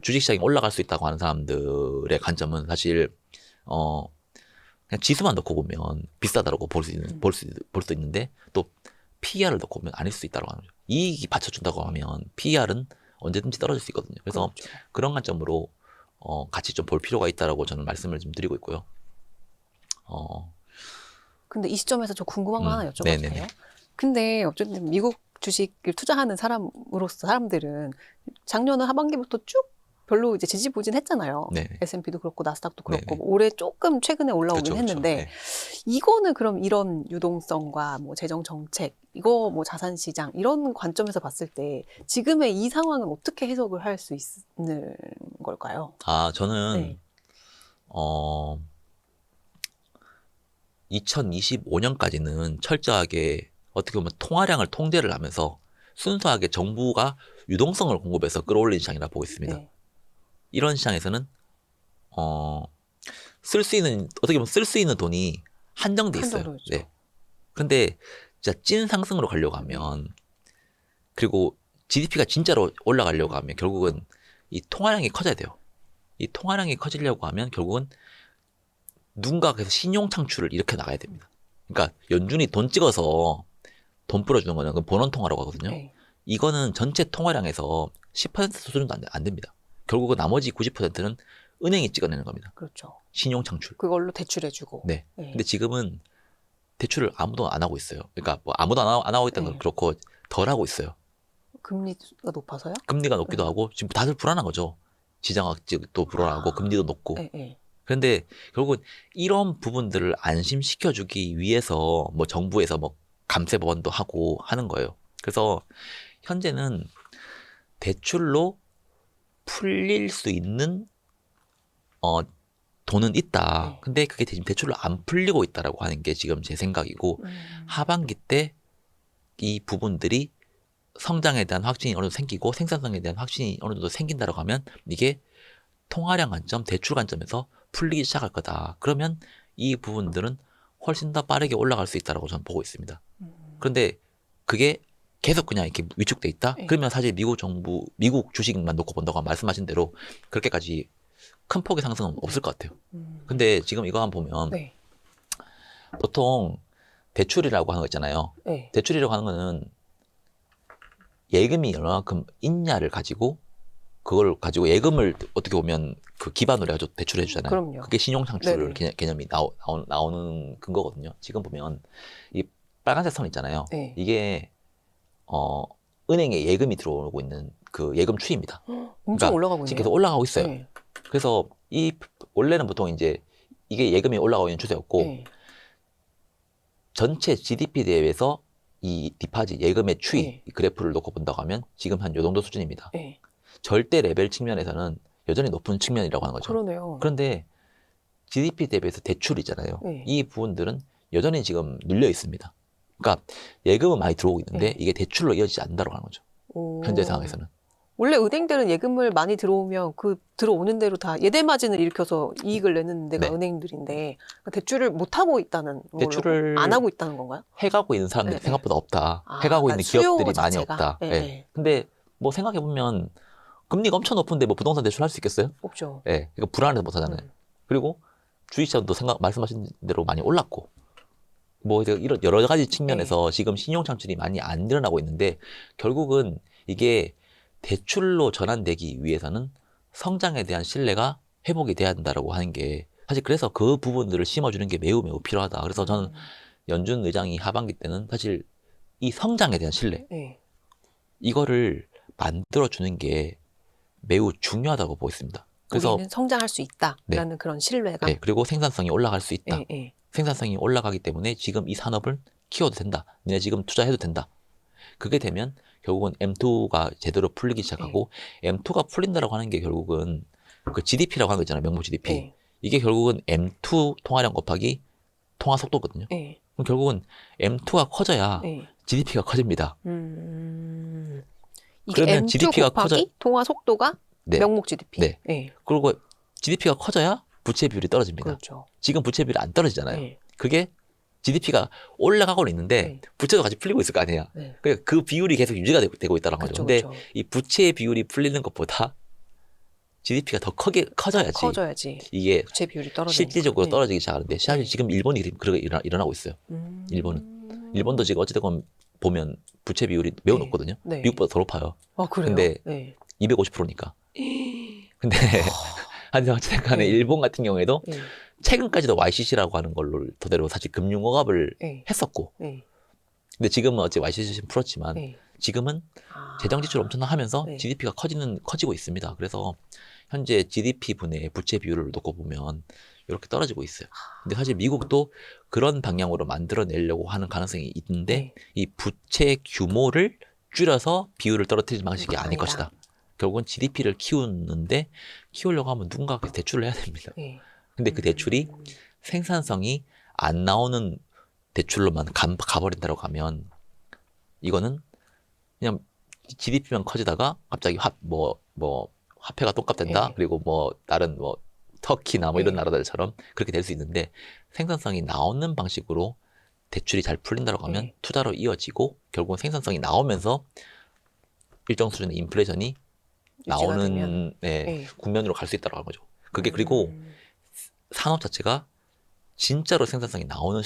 주식시장이 올라갈 수 있다고 하는 사람들의 관점은 사실 그냥 지수만 놓고 보면 비싸다라고 볼 수 있는데 또 PER을 놓고 보면 아닐 수 있다고 하는 거죠. 이익이 받쳐준다고 하면 PER은 언제든지 떨어질 수 있거든요. 그래서 그렇죠. 그런 관점으로 같이 좀 볼 필요가 있다라고 저는 말씀을 좀 드리고 있고요. 근데 이 시점에서 저 궁금한 거 하나 여쭤봐도 네네네. 돼요? 근데 어쨌든 미국 주식을 투자하는 사람으로서 사람들은 작년은 하반기부터 쭉 별로 이제 지지부진했잖아요. 네. S&P도 그렇고 나스닥도 그렇고 네네. 뭐 올해 조금 최근에 올라오긴 그렇죠, 했는데 네. 이거는 그럼 이런 유동성과 뭐 재정 정책, 이거 뭐 자산 시장 이런 관점에서 봤을 때 지금의 이 상황은 어떻게 해석을 할 수 있는 걸까요? 저는 네. 2025년까지는 철저하게 어떻게 보면 통화량을 통제를 하면서 순수하게 정부가 유동성을 공급해서 끌어올린 시장이라 보고 있습니다. 네. 이런 시장에서는 어떻게 보면 쓸 수 있는 돈이 한정돼 있어요. 한정돼 있죠. 네. 근데 진짜 찐 상승으로 가려고 하면 그리고 GDP가 진짜로 올라가려고 하면 결국은 이 통화량이 커져야 돼요. 이 통화량이 커지려고 하면 결국은 누군가가 계속 신용 창출을 일으켜 나가야 됩니다. 그러니까 연준이 돈 찍어서 돈 뿌려주는 거는 본원 통화라고 하거든요. 네. 이거는 전체 통화량에서 10% 수준도 안 됩니다. 결국은 나머지 90%는 은행이 찍어내는 겁니다. 그렇죠. 신용 창출. 그걸로 대출해주고. 네. 네. 근데 지금은 대출을 아무도 안 하고 있어요. 그러니까 뭐 아무도 안 하고 있다는 건 네. 그렇고 덜 하고 있어요. 금리가 높아서요? 금리가 높기도 네. 하고 지금 다들 불안한 거죠. 지정학직도 불안하고 금리도 높고. 네, 네. 그런데 결국은 이런 부분들을 안심시켜주기 위해서 뭐 정부에서 뭐 감세 법안도 하고 하는 거예요. 그래서 현재는 대출로 풀릴 수 있는 돈은 있다. 네. 근데 그게 지금 대출로 안 풀리고 있다라고 하는 게 지금 제 생각이고 하반기 때 이 부분들이 성장에 대한 확신이 어느 정도 생기고 생산성에 대한 확신이 어느 정도 생긴다라고 하면 이게 통화량 관점, 대출 관점에서 풀리기 시작할 거다. 그러면 이 부분들은 훨씬 더 빠르게 올라갈 수 있다라고 저는 보고 있습니다. 그런데 그게 계속 그냥 이렇게 위축돼 있다? 네. 그러면 사실 미국 주식만 놓고 본다고 말씀하신 대로 그렇게까지 큰 폭의 상승은 없을 것 같아요. 근데 지금 이거 한번 보면 네. 보통 대출이라고 하는 거 있잖아요. 네. 대출이라고 하는 거는 예금이 얼마만큼 있냐를 가지고 그걸 가지고 예금을 어떻게 보면 그 기반으로 해가지고 대출을 해주잖아요. 그럼요. 그게 신용창출 네네. 개념이 나오는 근거거든요. 지금 보면 이 빨간색 선 있잖아요. 네. 이게 은행에 예금이 들어오고 있는 그 예금 추이입니다. 엄청 그러니까 올라가고 있네요. 지금 계속 올라가고 있어요. 네. 그래서 원래는 보통 이제 이게 예금이 올라가고 있는 추세였고 네. 전체 GDP 대비해서 이 디파짓 예금의 추이 네. 이 그래프를 놓고 본다고 하면 지금 한 요 정도 수준입니다. 네. 절대 레벨 측면에서는 여전히 높은 측면이라고 하는 거죠. 그러네요. 그런데 GDP 대비해서 대출이잖아요. 네. 이 부분들은 여전히 지금 눌려 있습니다. 그러니까 예금은 많이 들어오고 있는데 네. 이게 대출로 이어지지 않는다고 하는 거죠. 현재 상황에서는. 원래 은행들은 예금을 많이 들어오면 그 들어오는 대로 다 예대 마진을 일으켜서 이익을 내는 데가 네. 은행들인데 대출을 못 하고 있다는 대출을 안 하고 있다는 건가요? 해가고 있는 사람들이 네, 생각보다 없다. 아, 해가고 그러니까 있는 기업들이 수요 많이 자체가? 없다. 네, 예. 네. 근데 뭐 생각해 보면 금리가 엄청 높은데 뭐 부동산 대출 할 수 있겠어요? 없죠. 예. 그러니까 불안해서 못 하잖아요. 그리고 주식시장도 말씀하신 대로 많이 올랐고 뭐 이런 여러 가지 측면에서 지금 신용 창출이 많이 안 일어나고 있는데 결국은 이게 대출로 전환되기 위해서는 성장에 대한 신뢰가 회복이 돼야 된다라고 하는 게 사실 그래서 그 부분들을 심어주는 게 매우 필요하다. 그래서 저는 연준 의장이 하반기 때는 사실 이 성장에 대한 신뢰 네. 이거를 만들어주는 게 매우 중요하다고 보고 있습니다. 그래서 우리는 성장할 수 있다라는 네. 그런 신뢰가. 네, 그리고 생산성이 올라갈 수 있다. 네, 네. 생산성이 올라가기 때문에 지금 이 산업을 키워도 된다. 너네 지금 투자해도 된다. 그게 되면 결국은 M2가 제대로 풀리기 시작하고 M2가 풀린다라고 하는 게 결국은 그 GDP라고 하는 거 있잖아요. 명목 GDP. 네. 이게 결국은 M2 통화량 곱하기 통화 속도거든요. 네. 그럼 결국은 M2가 커져야 네. GDP가 커집니다. 이게 그러면 M2 GDP가 곱하기 통화 속도가 네. 명목 GDP. 네. 네. 그리고 GDP가 커져야 부채 비율이 떨어집니다. 그렇죠. 지금 부채 비율이 안 떨어지잖아요. 네. 그게 GDP가 올라가고는 있는데 네. 부채도 같이 풀리고 있을 거 아니에요. 네. 그러니까 그 비율이 계속 유지가 되고 있다는 거죠. 그렇죠, 근데 그렇죠. 이 부채 비율이 풀리는 것보다 GDP가 더 커져야지 커져야지. 이게 부채 비율이 떨어지니까. 실질적으로 네. 떨어지기 시작하는데 사실 네. 지금 일본이 그렇게 일어나고 있어요. 일본도 지금 어찌됐건 보면 부채 비율이 매우 네. 높거든요. 네. 미국보다 더 높아요. 아, 그래요? 근데 네. 250%니까. 근데 하여튼 어쨌든 간에 네. 일본 같은 경우에도 네. 최근까지도 최근까지도 YCC라고 하는 걸로 토대로 사실 금융허갑을 네. 했었고 네. 근데 지금은 어째 YCC 풀었지만 네. 지금은 아. 재정 지출 엄청나 하면서 네. GDP가 커지고 있습니다. 그래서 현재 GDP 분의 부채 비율을 놓고 보면 이렇게 떨어지고 있어요. 근데 사실 미국도 그런 방향으로 만들어내려고 하는 가능성이 있는데 네. 이 부채 규모를 줄여서 비율을 떨어뜨리는 방식이 아닐 아니다. 것이다. 결국은 GDP를 키우려고 하면 누군가 대출을 해야 됩니다. 네. 근데 그 대출이 생산성이 안 나오는 대출로만 가버린다고 하면 이거는 그냥 GDP만 커지다가 갑자기 화폐가 똥값된다. 네. 그리고 뭐 다른 뭐 터키나 뭐 이런 네. 나라들처럼 그렇게 될 수 있는데 생산성이 나오는 방식으로 대출이 잘 풀린다고 하면 네. 투자로 이어지고 결국은 생산성이 나오면서 일정 수준의 인플레이션이 나오는 되면. 네. 국면으로 갈 수 있다고 하는 거죠. 그게 그리고 산업 자체가 진짜로 생산성이 나오는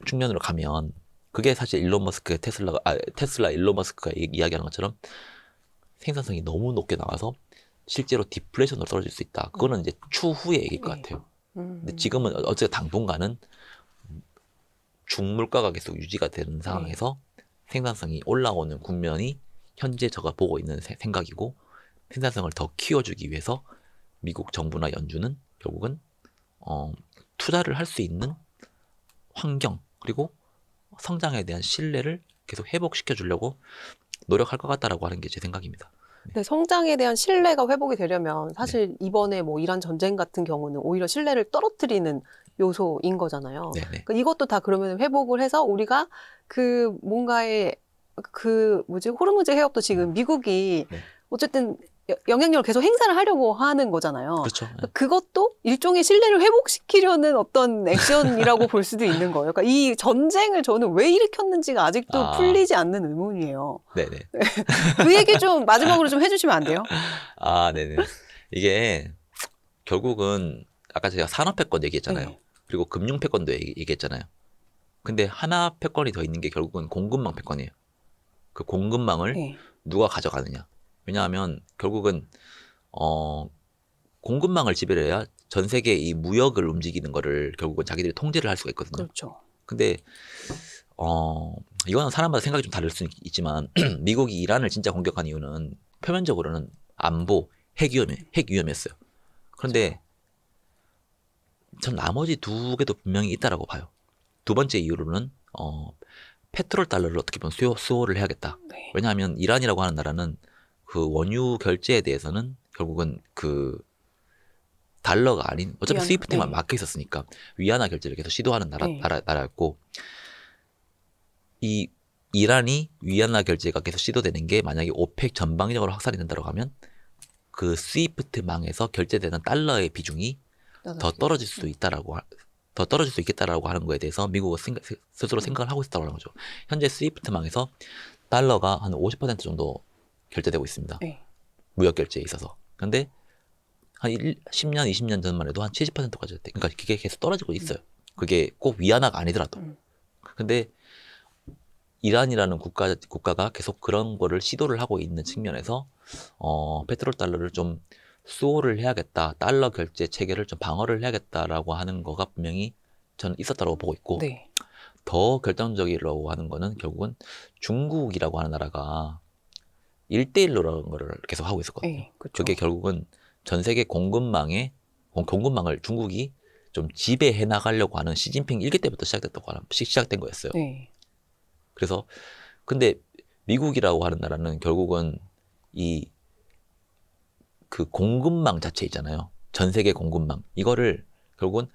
측면으로 가면 그게 사실 테슬라 일론 머스크가 이야기하는 것처럼 생산성이 너무 높게 나와서 실제로 디플레이션으로 떨어질 수 있다. 그거는 이제 추후의 얘기일 것 네. 같아요. 근데 지금은 어쨌든 당분간은 중물가가 계속 유지가 되는 상황에서 생산성이 올라오는 국면이 현재 제가 보고 있는 생각이고, 생산성을 더 키워주기 위해서 미국 정부나 연준은 결국은 투자를 할 수 있는 환경 그리고 성장에 대한 신뢰를 계속 회복시켜 주려고 노력할 것 같다라고 하는 게 제 생각입니다. 근데 성장에 대한 신뢰가 회복이 되려면 사실 이번에 뭐 이란 전쟁 같은 경우는 오히려 신뢰를 떨어뜨리는 요소인 거잖아요. 네네. 그러니까 이것도 다 그러면 회복을 해서 우리가 그 뭔가의 그 뭐지 호르무즈 해협도 지금 미국이 네. 어쨌든 영향력을 계속 행사를 하려고 하는 거잖아요. 그렇죠. 그러니까 그것도 일종의 신뢰를 회복시키려는 어떤 액션이라고 볼 수도 있는 거예요. 그러니까 이 전쟁을 저는 왜 일으켰는지가 아직도 풀리지 않는 의문이에요. 네네. 그 얘기 좀 마지막으로 좀 해주시면 안 돼요? 네네. 이게 결국은 아까 제가 산업 패권 얘기했잖아요. 네. 그리고 금융 패권도 얘기했잖아요. 근데 하나 패권이 더 있는 게 결국은 공급망 패권이에요. 그 공급망을 네. 누가 가져가느냐. 왜냐하면 결국은 공급망을 지배해야 전 세계 이 무역을 움직이는 거를 결국은 자기들이 통제를 할 수가 있거든요. 그렇죠. 근데 이거는 사람마다 생각이 좀 다를 수 있지만 미국이 이란을 진짜 공격한 이유는 표면적으로는 안보, 핵 위험이었어요. 그런데 전 나머지 두 개도 분명히 있다라고 봐요. 두 번째 이유로는 페트롤 달러를 어떻게 보면 수호를 해야겠다. 네. 왜냐하면 이란이라고 하는 나라는 그 원유 결제에 대해서는 결국은 그 달러가 아닌 어차피 스위프트만 막혀 있었으니까 위안화 결제를 계속 시도하는 나라였고, 이 이란이 위안화 결제가 계속 시도되는 게 만약에 오펙 전방위적으로 확산이 된다고 하면 그 스위프트망에서 결제되는 달러의 비중이 더 떨어질 수 있겠다라고 하는 거에 대해서 미국은 스스로 생각을 하고 있다고 하는 거죠. 현재 스위프트망에서 달러가 한 50% 정도 결제되고 있습니다. 네. 무역 결제에 있어서. 그런데 한 10년, 20년 전만 해도 한 70%까지 됐대. 그러니까 그게 계속 떨어지고 있어요. 그게 꼭 위안화가 아니더라도. 근데 이란이라는 국가가 계속 그런 거를 시도를 하고 있는 측면에서 페트롤 달러를 좀 수호를 해야겠다. 달러 결제 체계를 좀 방어를 해야겠다라고 하는 거가 분명히 저는 있었다고 보고 있고, 네. 더 결정적이라고 하는 거는 결국은 중국이라고 하는 나라가 1대1로라는 거를 계속 하고 있었거든요. 네, 그렇죠. 그게 결국은 전 세계 공급망을 중국이 좀 지배해 나가려고 하는 시진핑 1기 때부터 시작된 거였어요. 네. 그래서 근데 미국이라고 하는 나라는 결국은 이 그 공급망 자체 있잖아요. 전 세계 공급망. 이거를 결국은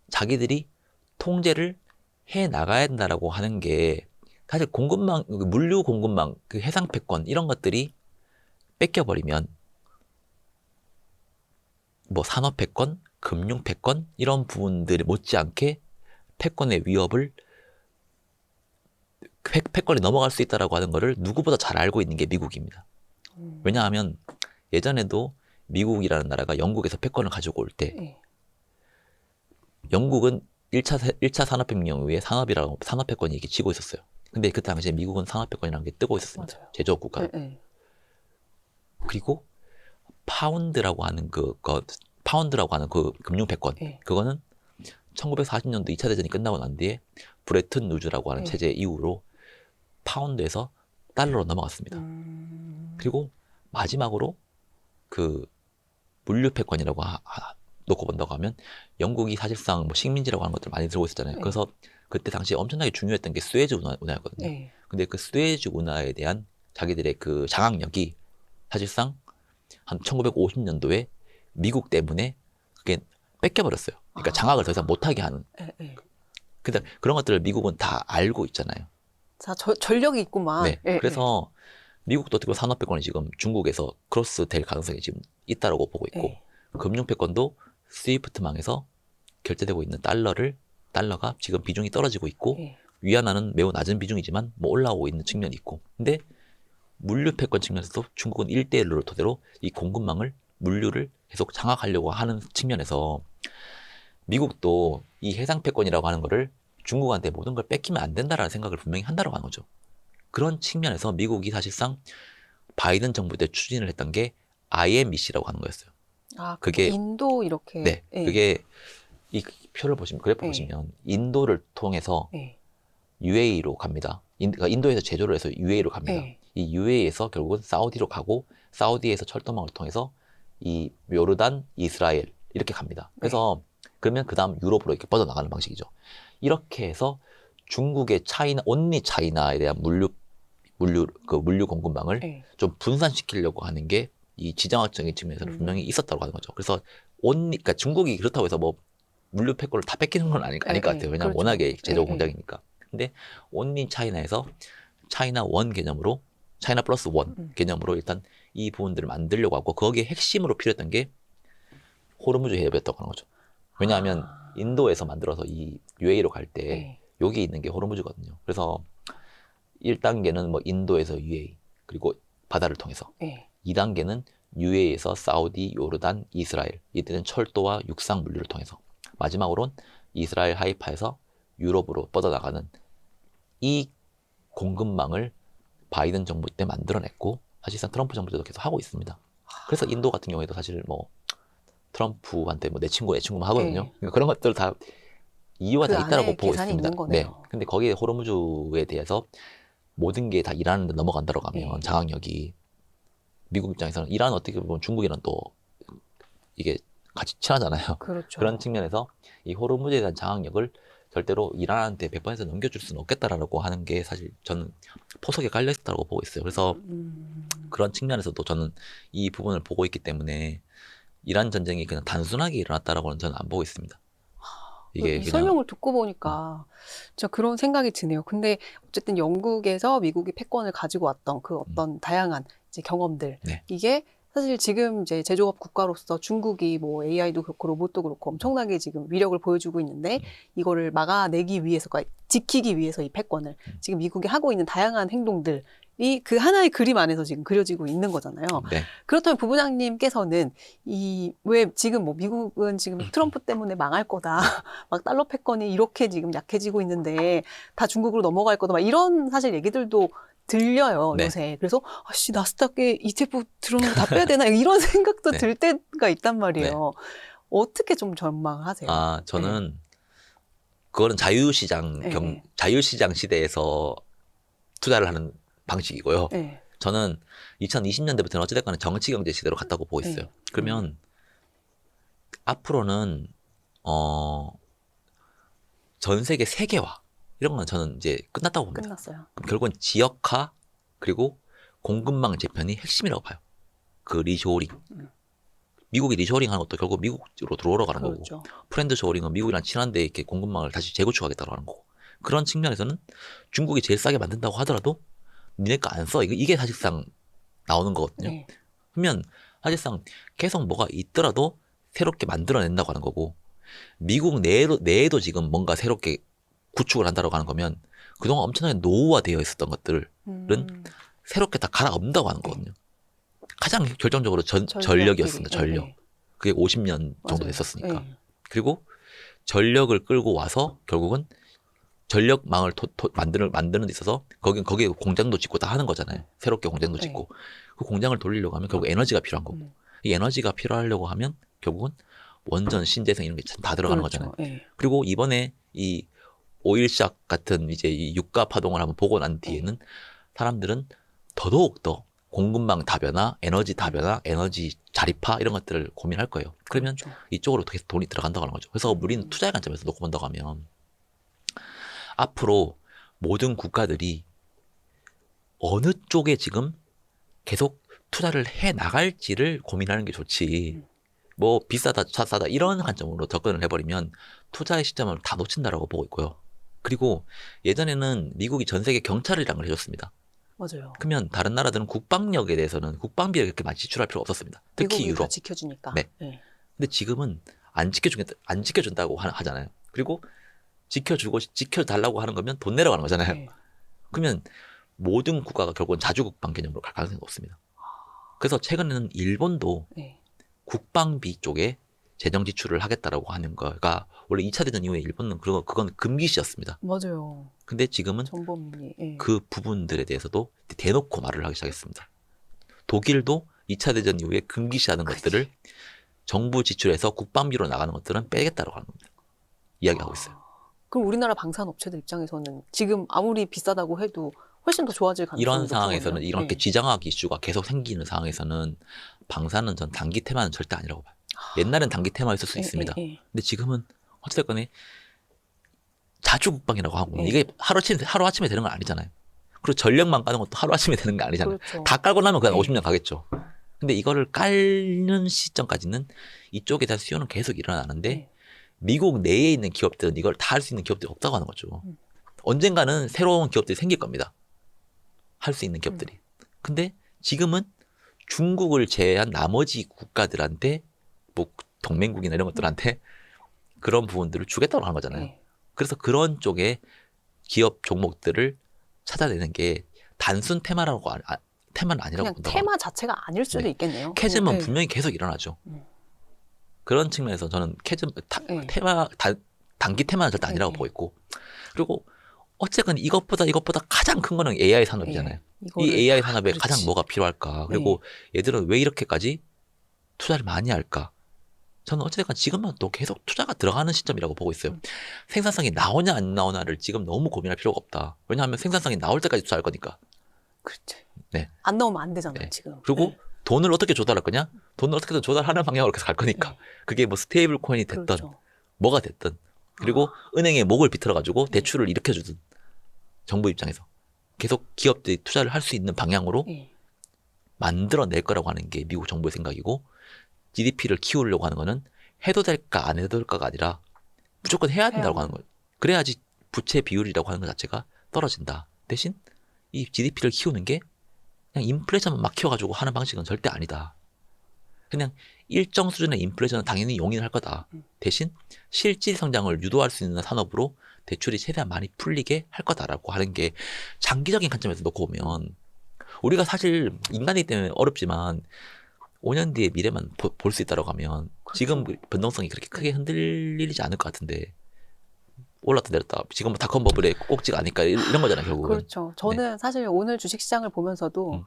자기들이 통제를 해 나가야 된다라고 하는 게, 사실 공급망, 물류 공급망, 그 해상 패권 이런 것들이 뺏겨버리면 뭐 산업 패권, 금융 패권 이런 부분들이 못지않게 패권의 위협을 패권이 넘어갈 수 있다라고 하는 거를 누구보다 잘 알고 있는 게 미국입니다. 왜냐하면 예전에도 미국이라는 나라가 영국에서 패권을 가지고 올 때 영국은 1차 산업혁명 이후에 산업 패권이 이렇게 지고 있었어요. 근데 그 당시에 미국은 산업 패권이라는 게 뜨고 있었습니다. 맞아요. 제조업 국가. 그리고 파운드라고 하는 그 금융 패권. 그거는 1940년도 2차 대전이 끝나고 난 뒤에 브레튼 우즈라고 하는 체제 이후로 파운드에서 달러로 넘어갔습니다. 그리고 마지막으로 그 물류 패권이라고 놓고 본다고 하면 영국이 사실상 뭐 식민지라고 하는 것들 많이 들고 있었잖아요. 그래서 그때 당시에 엄청나게 중요했던 게 스웨즈 운하였거든요. 근데 그 스웨즈 운하에 대한 자기들의 그 장악력이 사실상 한 1950년도에 미국 때문에 그게 뺏겨버렸어요. 그러니까 장악을 더 이상 못하게 하는. 근데 그런 것들을 미국은 다 알고 있잖아요. 자, 전력이 있구만. 네. 그래서 미국도 어떻게 보면 산업 패권이 지금 중국에서 크로스 될 가능성이 지금 있다라고 보고 있고, 금융 패권도 스위프트망에서 결제되고 있는 달러가 지금 비중이 떨어지고 있고, 위안화는 매우 낮은 비중이지만 뭐 올라오고 있는 측면이 있고, 근데 물류 패권 측면에서도 중국은 1대1로 토대로 이 공급망을 물류를 계속 장악하려고 하는 측면에서 미국도 이 해상 패권이라고 하는 거를 중국한테 모든 걸 뺏기면 안 된다라는 생각을 분명히 한다라고 하는 거죠. 그런 측면에서 미국이 사실상 바이든 정부 때 추진을 했던 게 IMEC라고 하는 거였어요. 그게 인도 이렇게. 그게 이 표를 보시면 그래프 네. 보시면 인도를 통해서 네. UAE로 갑니다. 그러니까 인도에서 제조를 해서 UAE로 갑니다. 네. 이 UAE에서 결국은 사우디로 가고 사우디에서 철도망을 통해서 이 요르단, 이스라엘 이렇게 갑니다. 그래서 그러면 그 다음 유럽으로 이렇게 뻗어나가는 방식이죠. 이렇게 해서 중국의 차이나 온리 차이나에 대한 물류 공급망을 네. 좀 분산시키려고 하는 게 이 지정학적인 측면에서는 분명히 있었다고 하는 거죠. 그래서 그러니까 중국이 그렇다고 해서 뭐 물류 패권을 다 뺏기는 건 아닐 것 같아요. 왜냐하면 그렇죠. 워낙에 제조 네. 공장이니까. 근데 온리 차이나에서 차이나 원 개념으로 차이나 플러스 원 개념으로 일단 이 부분들을 만들려고 하고 거기에 핵심으로 필요했던 게 호르무즈 해협이었다고 하는 거죠. 왜냐하면 인도에서 만들어서 이 UAE로 갈 때 네. 여기 있는 게 호르무즈거든요. 그래서 1단계는 뭐 인도에서 UAE 그리고 바다를 통해서 네. 2단계는 UAE에서 사우디, 요르단, 이스라엘 이때는 철도와 육상 물류를 통해서 마지막으로는 이스라엘 하이파에서 유럽으로 뻗어나가는 이 공급망을 바이든 정부 때 만들어냈고 사실상 트럼프 정부 때도 계속 하고 있습니다. 그래서 인도 같은 경우에도 사실 뭐 트럼프한테 뭐 내 친구만 하거든요. 네. 그러니까 그런 것들 다 이유가 그 다 있다라고 안에 보고 계산이 있습니다. 있는 거네요. 근데 거기에 호르무즈에 대해서 모든 게 다 이란에 넘어간다고 하면 네. 장악력이 미국 입장에서는 이란은 어떻게 보면 중국이랑 또 이게 같이 친하잖아요. 그렇죠. 그런 측면에서 이 호르무즈에 대한 장악력을 절대로 이란한테 100% 넘겨줄 수는 없겠다라고 하는 게 사실 저는 포석에 깔려 있다고 보고 있어요. 그래서 그런 측면에서도 저는 이 부분을 보고 있기 때문에 이란 전쟁이 그냥 단순하게 일어났다라고는 저는 안 보고 있습니다. 이게 이 그냥 설명을 듣고 보니까 진짜 그런 생각이 드네요. 근데 어쨌든 영국에서 미국이 패권을 가지고 왔던 그 어떤 다양한 이제 경험들 네. 이게 사실 지금 이제 제조업 국가로서 중국이 뭐 AI도 그렇고 로봇도 그렇고 엄청나게 지금 위력을 보여주고 있는데 이거를 막아내기 위해서, 그러니까 지키기 위해서 이 패권을 지금 미국이 하고 있는 다양한 행동들이 그 하나의 그림 안에서 지금 그려지고 있는 거잖아요. 네. 그렇다면 부부장님께서는 왜 지금 뭐 미국은 지금 트럼프 때문에 망할 거다. 막 달러 패권이 이렇게 지금 약해지고 있는데 다 중국으로 넘어갈 거다. 막 이런 사실 얘기들도 들려요, 네. 요새. 그래서 아씨 나스닥에 ETF 들어오는 거 다 빼야 되나 이런 생각도 네. 들 때가 있단 말이에요. 어떻게 좀 전망하세요? 저는 그거는 자유시장 네. 자유시장 시대에서 투자를 하는 방식이고요. 네. 저는 2020년대부터는 어찌됐거나 정치경제 시대로 갔다고 보고 있어요. 네. 그러면 앞으로는 전 세계 세계화 이런 건 저는 이제 끝났다고 봅니다. 끝났어요. 그럼 결국은 지역화 그리고 공급망 재편이 핵심이라고 봐요. 그 리쇼어링. 미국이 리쇼어링 하는 것도 결국 미국으로 들어오러 가는 그렇죠. 거고 프렌드 쇼어링은 미국이랑 친한데 이렇게 공급망을 다시 재구축하겠다고 하는 거고 그런 측면에서는 중국이 제일 싸게 만든다고 하더라도 니네 거 안 써. 이게 사실상 나오는 거거든요. 네. 그러면 사실상 계속 뭐가 있더라도 새롭게 만들어낸다고 하는 거고 미국 내에도 지금 뭔가 새롭게 구축을 한다고 하는 거면 그동안 엄청나게 노후화되어 있었던 것들은 새롭게 다 갈아엎는다고 하는 거거든요. 가장 결정적으로 전력이었습니다. 전력. 네. 그게 50년 정도 맞아요. 됐었으니까. 네. 그리고 전력을 끌고 와서 결국은 전력망을 만드는 데 있어서 거기에 공장도 짓고 다 하는 거잖아요. 새롭게 공장도 네. 짓고. 그 공장을 돌리려고 하면 결국 에너지가 필요한 거고. 이 에너지가 필요하려고 하면 결국은 원전, 신재생 이런 게 다 들어가는 그렇죠. 거잖아요. 네. 그리고 이번에 이 오일샥 같은 이제 이 유가 파동을 한번 보고 난 뒤에는 사람들은 더더욱 더 공급망 다변화, 에너지 다변화, 에너지 자립화 이런 것들을 고민할 거예요. 그러면 그렇죠. 이쪽으로 계속 돈이 들어간다고 하는 거죠. 그래서 우리는 투자의 관점에서 놓고 본다고 하면 앞으로 모든 국가들이 어느 쪽에 지금 계속 투자를 해 나갈지를 고민하는 게 좋지. 뭐 비싸다, 싸다 이런 관점으로 접근을 해버리면 투자의 시점을 다 놓친다라고 보고 있고요. 그리고 예전에는 미국이 전 세계 경찰이라는 걸 해줬습니다. 맞아요. 그러면 다른 나라들은 국방력에 대해서는 국방비를 그렇게 많이 지출할 필요가 없었습니다. 특히 미국이 다 유럽. 지켜주니까. 네. 근데 지금은 안 지켜준다고 하잖아요. 그리고 지켜달라고 하는 거면 돈 내라고 하는 거잖아요. 네. 그러면 모든 국가가 결국은 자주국방 개념으로 갈 가능성이 없습니다. 그래서 최근에는 일본도 네. 국방비 쪽에 재정 지출을 하겠다라고 하는 거가 원래 2차 대전 이후에 일본은 그건 금기시였습니다. 맞아요. 근데 지금은 전범이. 네. 그 부분들에 대해서도 대놓고 말을 하기 시작했습니다. 독일도 2차 대전 이후에 금기시하는 것들을 정부 지출해서 국방비로 나가는 것들은 빼겠다라고 하는 겁니다. 이야기하고 있어요. 그럼 우리나라 방산업체들 입장에서는 지금 아무리 비싸다고 해도 훨씬 더 좋아질 가능성이 이런 높거든요. 상황에서는 이렇게 네. 지정학 이슈가 계속 생기는 상황에서는 방사는 전 단기 테마는 절대 아니라고 봐요. 옛날엔 단기 테마였을 수 있습니다. 근데 지금은 어쨌든 자주 국방이라고 하고 네. 이게 하루아침에 되는 건 아니잖아요. 그리고 전력만 까는 것도 하루아침에 되는 게 아니잖아요. 그렇죠. 다 깔고 나면 그냥 네. 50년 가겠죠. 근데 이거를 깔는 시점까지는 이쪽에 대한 수요는 계속 일어나는데 네. 미국 내에 있는 기업들은 이걸 다 할 수 있는 기업들이 없다고 하는 거죠. 언젠가는 새로운 기업들이 생길 겁니다. 할 수 있는 기업들이. 근데 지금은 중국을 제외한 나머지 국가들한테 뭐 동맹국이나 이런 것들한테 그런 부분들을 주겠다고 하는 거잖아요. 네. 그래서 그런 쪽에 기업 종목들을 찾아내는 게 단순 테마라고 테마는 아니라고 그냥 본다고. 테마 자체가 아닐 수도 네. 있겠네요. 캐즘은 네. 분명히 계속 일어나죠. 음. 그런 측면에서 저는 캐즘 네. 단기 테마는 절대 아니라고 네. 보고 있고, 그리고 어쨌든 이것보다 가장 큰 거는 AI 산업이잖아요. 이 이거를 AI 산업에 그렇지. 가장 뭐가 필요할까? 그리고 얘들은 왜 이렇게까지 투자를 많이 할까? 저는 어쨌든 지금은 또 계속 투자가 들어가는 시점이라고 보고 있어요. 생산성이 나오냐 안 나오냐를 지금 너무 고민할 필요가 없다. 왜냐하면 생산성이 나올 때까지 투자할 거니까. 그렇죠. 네. 안 나오면 안 되잖아요, 네. 지금. 그리고 네. 돈을 어떻게 조달할 거냐? 돈을 어떻게든 조달하는 방향으로 계속 갈 거니까. 네. 그게 뭐 스테이블 코인이 됐든 그렇죠. 뭐가 됐든. 그리고 은행에 목을 비틀어가지고 대출을 일으켜주든 정부 입장에서 계속 기업들이 투자를 할 수 있는 방향으로 네. 만들어낼 거라고 하는 게 미국 정부의 생각이고, GDP를 키우려고 하는 거는 해도 될까 안 해도 될까가 아니라 무조건 해야 된다고 하는 거예요. 그래야지 부채 비율이라고 하는 것 자체가 떨어진다. 대신 이 GDP를 키우는 게 그냥 인플레이션만 막 키워가지고 하는 방식은 절대 아니다. 그냥 일정 수준의 인플레이션은 당연히 용인할 거다. 대신 실질 성장을 유도할 수 있는 산업으로 대출이 최대한 많이 풀리게 할 거다라고 하는 게 장기적인 관점에서 놓고 보면, 우리가 사실 인간이기 때문에 어렵지만 5년 뒤에 미래만 볼 수 있다고 하면 지금 그렇죠. 변동성이 그렇게 크게 흔들리지 않을 것 같은데, 올랐다 내렸다 지금 닷컴 버블의 꼭지가 아닐까 이런 거잖아요 결국은. 그렇죠. 저는 사실 오늘 주식시장을 보면서도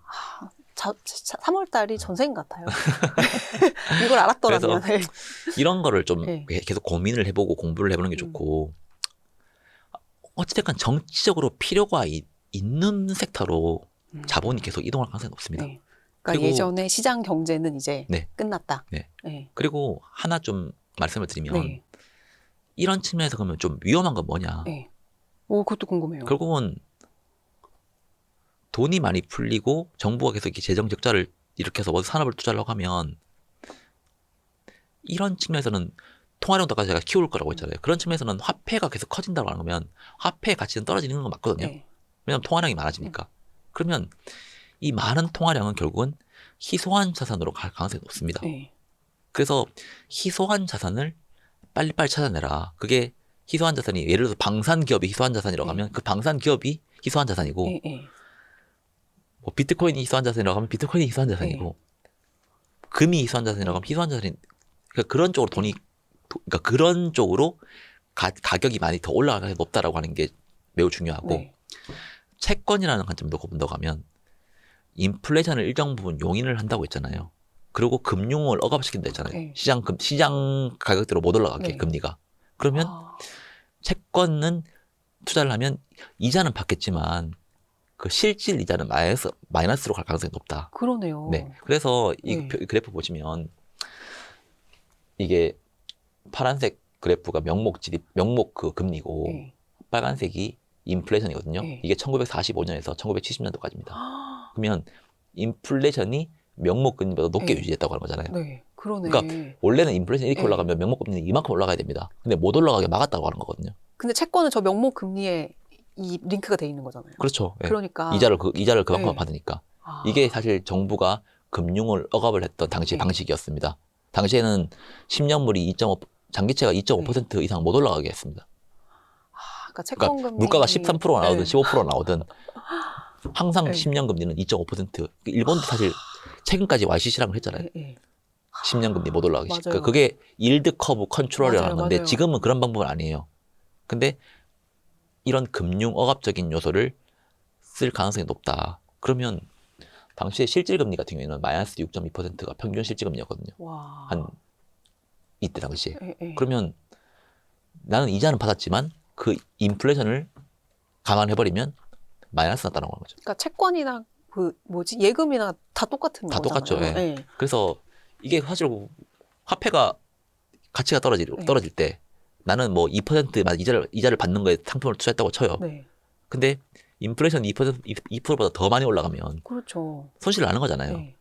3월 달이 전생 같아요. 이걸 알았더라면. 이런 거를 좀 네. 계속 고민을 해보고 공부를 해보는 게 좋고, 어찌됐건 정치적으로 필요가 있는 섹터로 자본이 계속 이동할 가능성이 높습니다. 네. 그러니까 그리고- 예전에 시장 경제는 이제 네. 끝났다. 네. 네. 그리고 하나 좀 말씀을 드리면, 네. 이런 측면에서 그러면 좀 위험한 건 뭐냐. 네. 오, 그것도 궁금해요. 결국은 돈이 많이 풀리고 정부가 계속 이렇게 재정 적자를 일으켜서 어디 산업을 투자하려고 하면, 이런 측면에서는 통화량도까지 제가 키울 거라고 했잖아요. 그런 측면에서는 화폐가 계속 커진다고 하는 거면 화폐의 가치는 떨어지는 건 맞거든요. 네. 왜냐하면 통화량이 많아지니까. 그러면 이 많은 통화량은 결국은 희소한 자산으로 갈 가능성이 높습니다. 네. 그래서 희소한 자산을 빨리빨리 찾아내라. 그게 희소한 자산이, 예를 들어서 방산 기업이 희소한 자산이라고 하면 그 방산 기업이 희소한 자산이고, 네. 네. 뭐 비트코인이 희소한 자산이라고 하면 비트코인이 희소한 자산이고, 금이 희소한 자산이라고 하면 희소한 자산이, 그러니까 그런 쪽으로 그러니까 그런 쪽으로 가격이 많이 더 올라갈 가능성이 높다라고 하는 게 매우 중요하고, 네. 채권이라는 관점을 놓고 본다고 하면 인플레이션을 일정 부분 용인을 한다고 했잖아요. 그리고 금융을 억압시킨다 했잖아요. 네. 시장 가격대로 못 올라가게, 네. 금리가. 그러면 채권은 투자를 하면 이자는 받겠지만 그 실질 이자는 마이너스로 갈 가능성이 높다. 그러네요. 네. 그래서 이 네. 그래프 보시면 이게 파란색 그래프가 명목 그 금리고, 네. 빨간색이 인플레이션이거든요. 네. 이게 1945년에서 1970년도까지입니다. 그러면 인플레이션이 명목 금리보다 높게 네. 유지했다고 하는 거잖아요. 네. 그러네. 그러니까 원래는 인플레이션이 이렇게 네. 올라가면 명목 금리는 이만큼 올라가야 됩니다. 근데 못 올라가게 막았다고 하는 거거든요. 근데 채권은 저 명목 금리에 이 링크가 돼 있는 거잖아요. 그렇죠. 예. 그러니까 이자를 그만큼 네. 받으니까. 이게 사실 정부가 금융을 억압을 했던 당시 네. 방식이었습니다. 당시에는 10년물이 장기채가 2.5% 이상 못 올라가게 했습니다. 그러니까 채권 그러니까 금리 물가가 13%가 나오든 네. 15%가 나오든 항상 네. 10년 금리는 2.5%. 일본도 사실 최근까지 YCC랑을 했잖아요. 네, 네. 10년 금리 못 올라가기. 맞아요. 그러니까 그게 일드 커브 컨트롤이라는 맞아요, 건데 맞아요. 지금은 그런 방법은 아니에요. 근데 이런 금융 억압적인 요소를 쓸 가능성이 높다. 그러면 당시에 실질 금리 같은 경우에는 마이너스 6.2%가 평균 실질 금리였거든요. 와. 한 이때 당시에. 네, 네. 그러면 나는 이자는 받았지만 그 인플레이션을 감안해버리면 마이너스 났다는 거죠. 그러니까 채권이나 그 뭐지 예금이나 다 똑같은 다 거잖아요. 똑같죠. 예. 네. 그래서 이게 사실 화폐가 가치가 떨어질 때 나는 뭐 2%만 이자를 받는 거에 상품을 투자했다고 쳐요. 네. 근데 인플레이션이 2%보다 더 많이 올라가면 그렇죠. 손실을 나는 거잖아요. 네.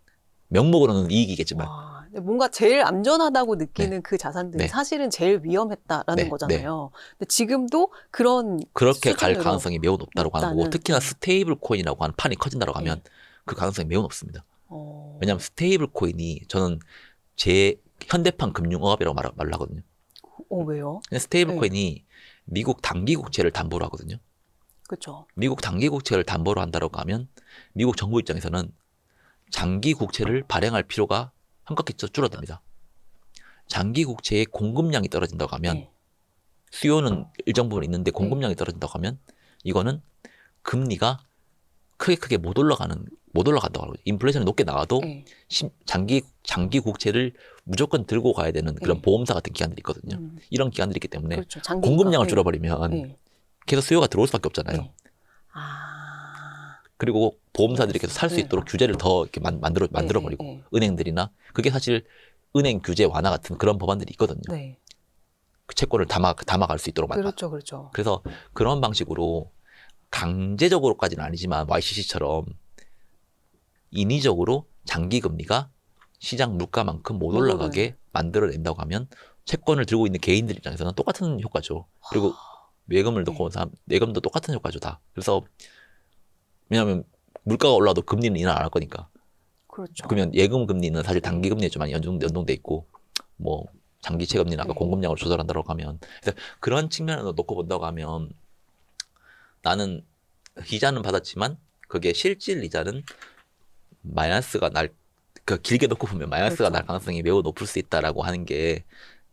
명목으로는 이익이겠지만. 와, 근데 뭔가 제일 안전하다고 느끼는 그 자산들이 네. 사실은 제일 위험했다라는 네. 거잖아요. 근데 지금도 그렇게 갈 수준으로 가능성이 매우 높다고 하는 거고, 높다는. 특히나 스테이블 코인이라고 하는 판이 커진다고 하면 그 가능성이 매우 높습니다. 왜냐하면 스테이블 코인이 저는 제 현대판 금융업이라고 말을 하거든요. 왜요? 스테이블 네. 코인이 미국 단기 국채를 담보로 하거든요. 그렇죠. 미국 단기 국채를 담보로 한다고 하면 미국 정부 입장에서는 장기 국채를 발행할 필요가 현격히 줄어듭니다. 장기 국채의 공급량이 떨어진다고 하면 네. 수요는 일정 부분 있는데 공급량이 떨어진다고 하면 이거는 금리가 크게 못 올라간다고 하고 인플레이션이 높게 나와도 네. 장기 국채를 무조건 들고 가야 되는 그런 네. 보험사 같은 기관들이 있거든요. 이런 기관들이 있기 때문에 그렇죠. 장기니까. 공급량을 네. 줄여버리면 네. 계속 수요가 들어올 수밖에 없잖아요. 네. 그리고 보험사들이 계속 살 수 있도록 규제를 더 이렇게 만들어버리고 네. 은행들이나 그게 사실 은행 규제 완화 같은 그런 법안들이 있거든요. 네. 그 채권을 담아갈 수 있도록 그렇죠, 그렇죠. 그래서 그런 방식으로 강제적으로까지는 아니지만 YCC처럼 인위적으로 장기 금리가 시장 물가만큼 못 올라가게 만들어낸다고 하면 채권을 들고 있는 개인들 입장에서는 똑같은 효과죠. 그리고 예금을 넣고 온 사람, 예금도 똑같은 효과죠, 다. 그래서 왜냐하면 물가가 올라도 금리는 인하 안 할 거니까. 그렇죠. 그러면 예금 금리는 사실 단기 금리에 좀 많이 연동돼 있고, 뭐 장기채 금리는 아까 공급량으로 조절한다고 하면, 그래서 그런 측면으로 놓고 본다고 하면 나는 이자는 받았지만 그게 실질 이자는 마이너스가 그 길게 놓고 보면 마이너스가 날 가능성이 매우 높을 수 있다라고 하는 게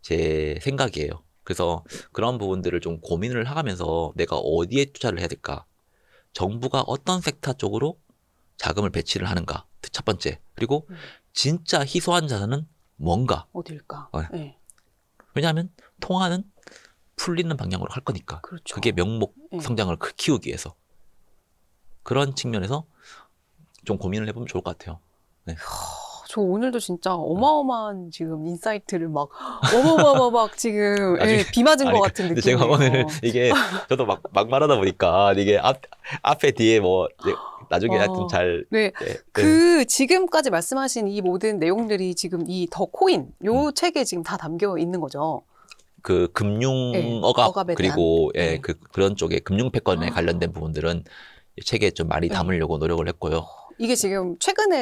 제 생각이에요. 그래서 그런 부분들을 좀 고민을 하면서 내가 어디에 투자를 해야 될까? 정부가 어떤 섹터 쪽으로 자금을 배치를 하는가? 첫 번째. 그리고 진짜 희소한 자산은 뭔가? 어딜까? 네. 왜냐하면 통화는 풀리는 방향으로 할 거니까. 그렇죠. 그게 명목 성장을 키우기 위해서. 그런 측면에서 좀 고민을 해보면 좋을 것 같아요. 네. 저 오늘도 진짜 어마어마한 지금 인사이트를 막 어마어마막 지금 비 맞은 것 같은 느낌이에요. 제가 오늘 이게 저도 막 말하다 보니까 이게 앞에 뒤에 뭐 나중에 하여튼 잘. 네. 그 지금까지 말씀하신 이 모든 내용들이 지금 이 더 코인 요 책에 지금 다 담겨 있는 거죠. 그 금융억압 그리고 그런 쪽에 금융패권에 관련된 부분들은 책에 좀 많이 담으려고 노력을 했고요. 이게 지금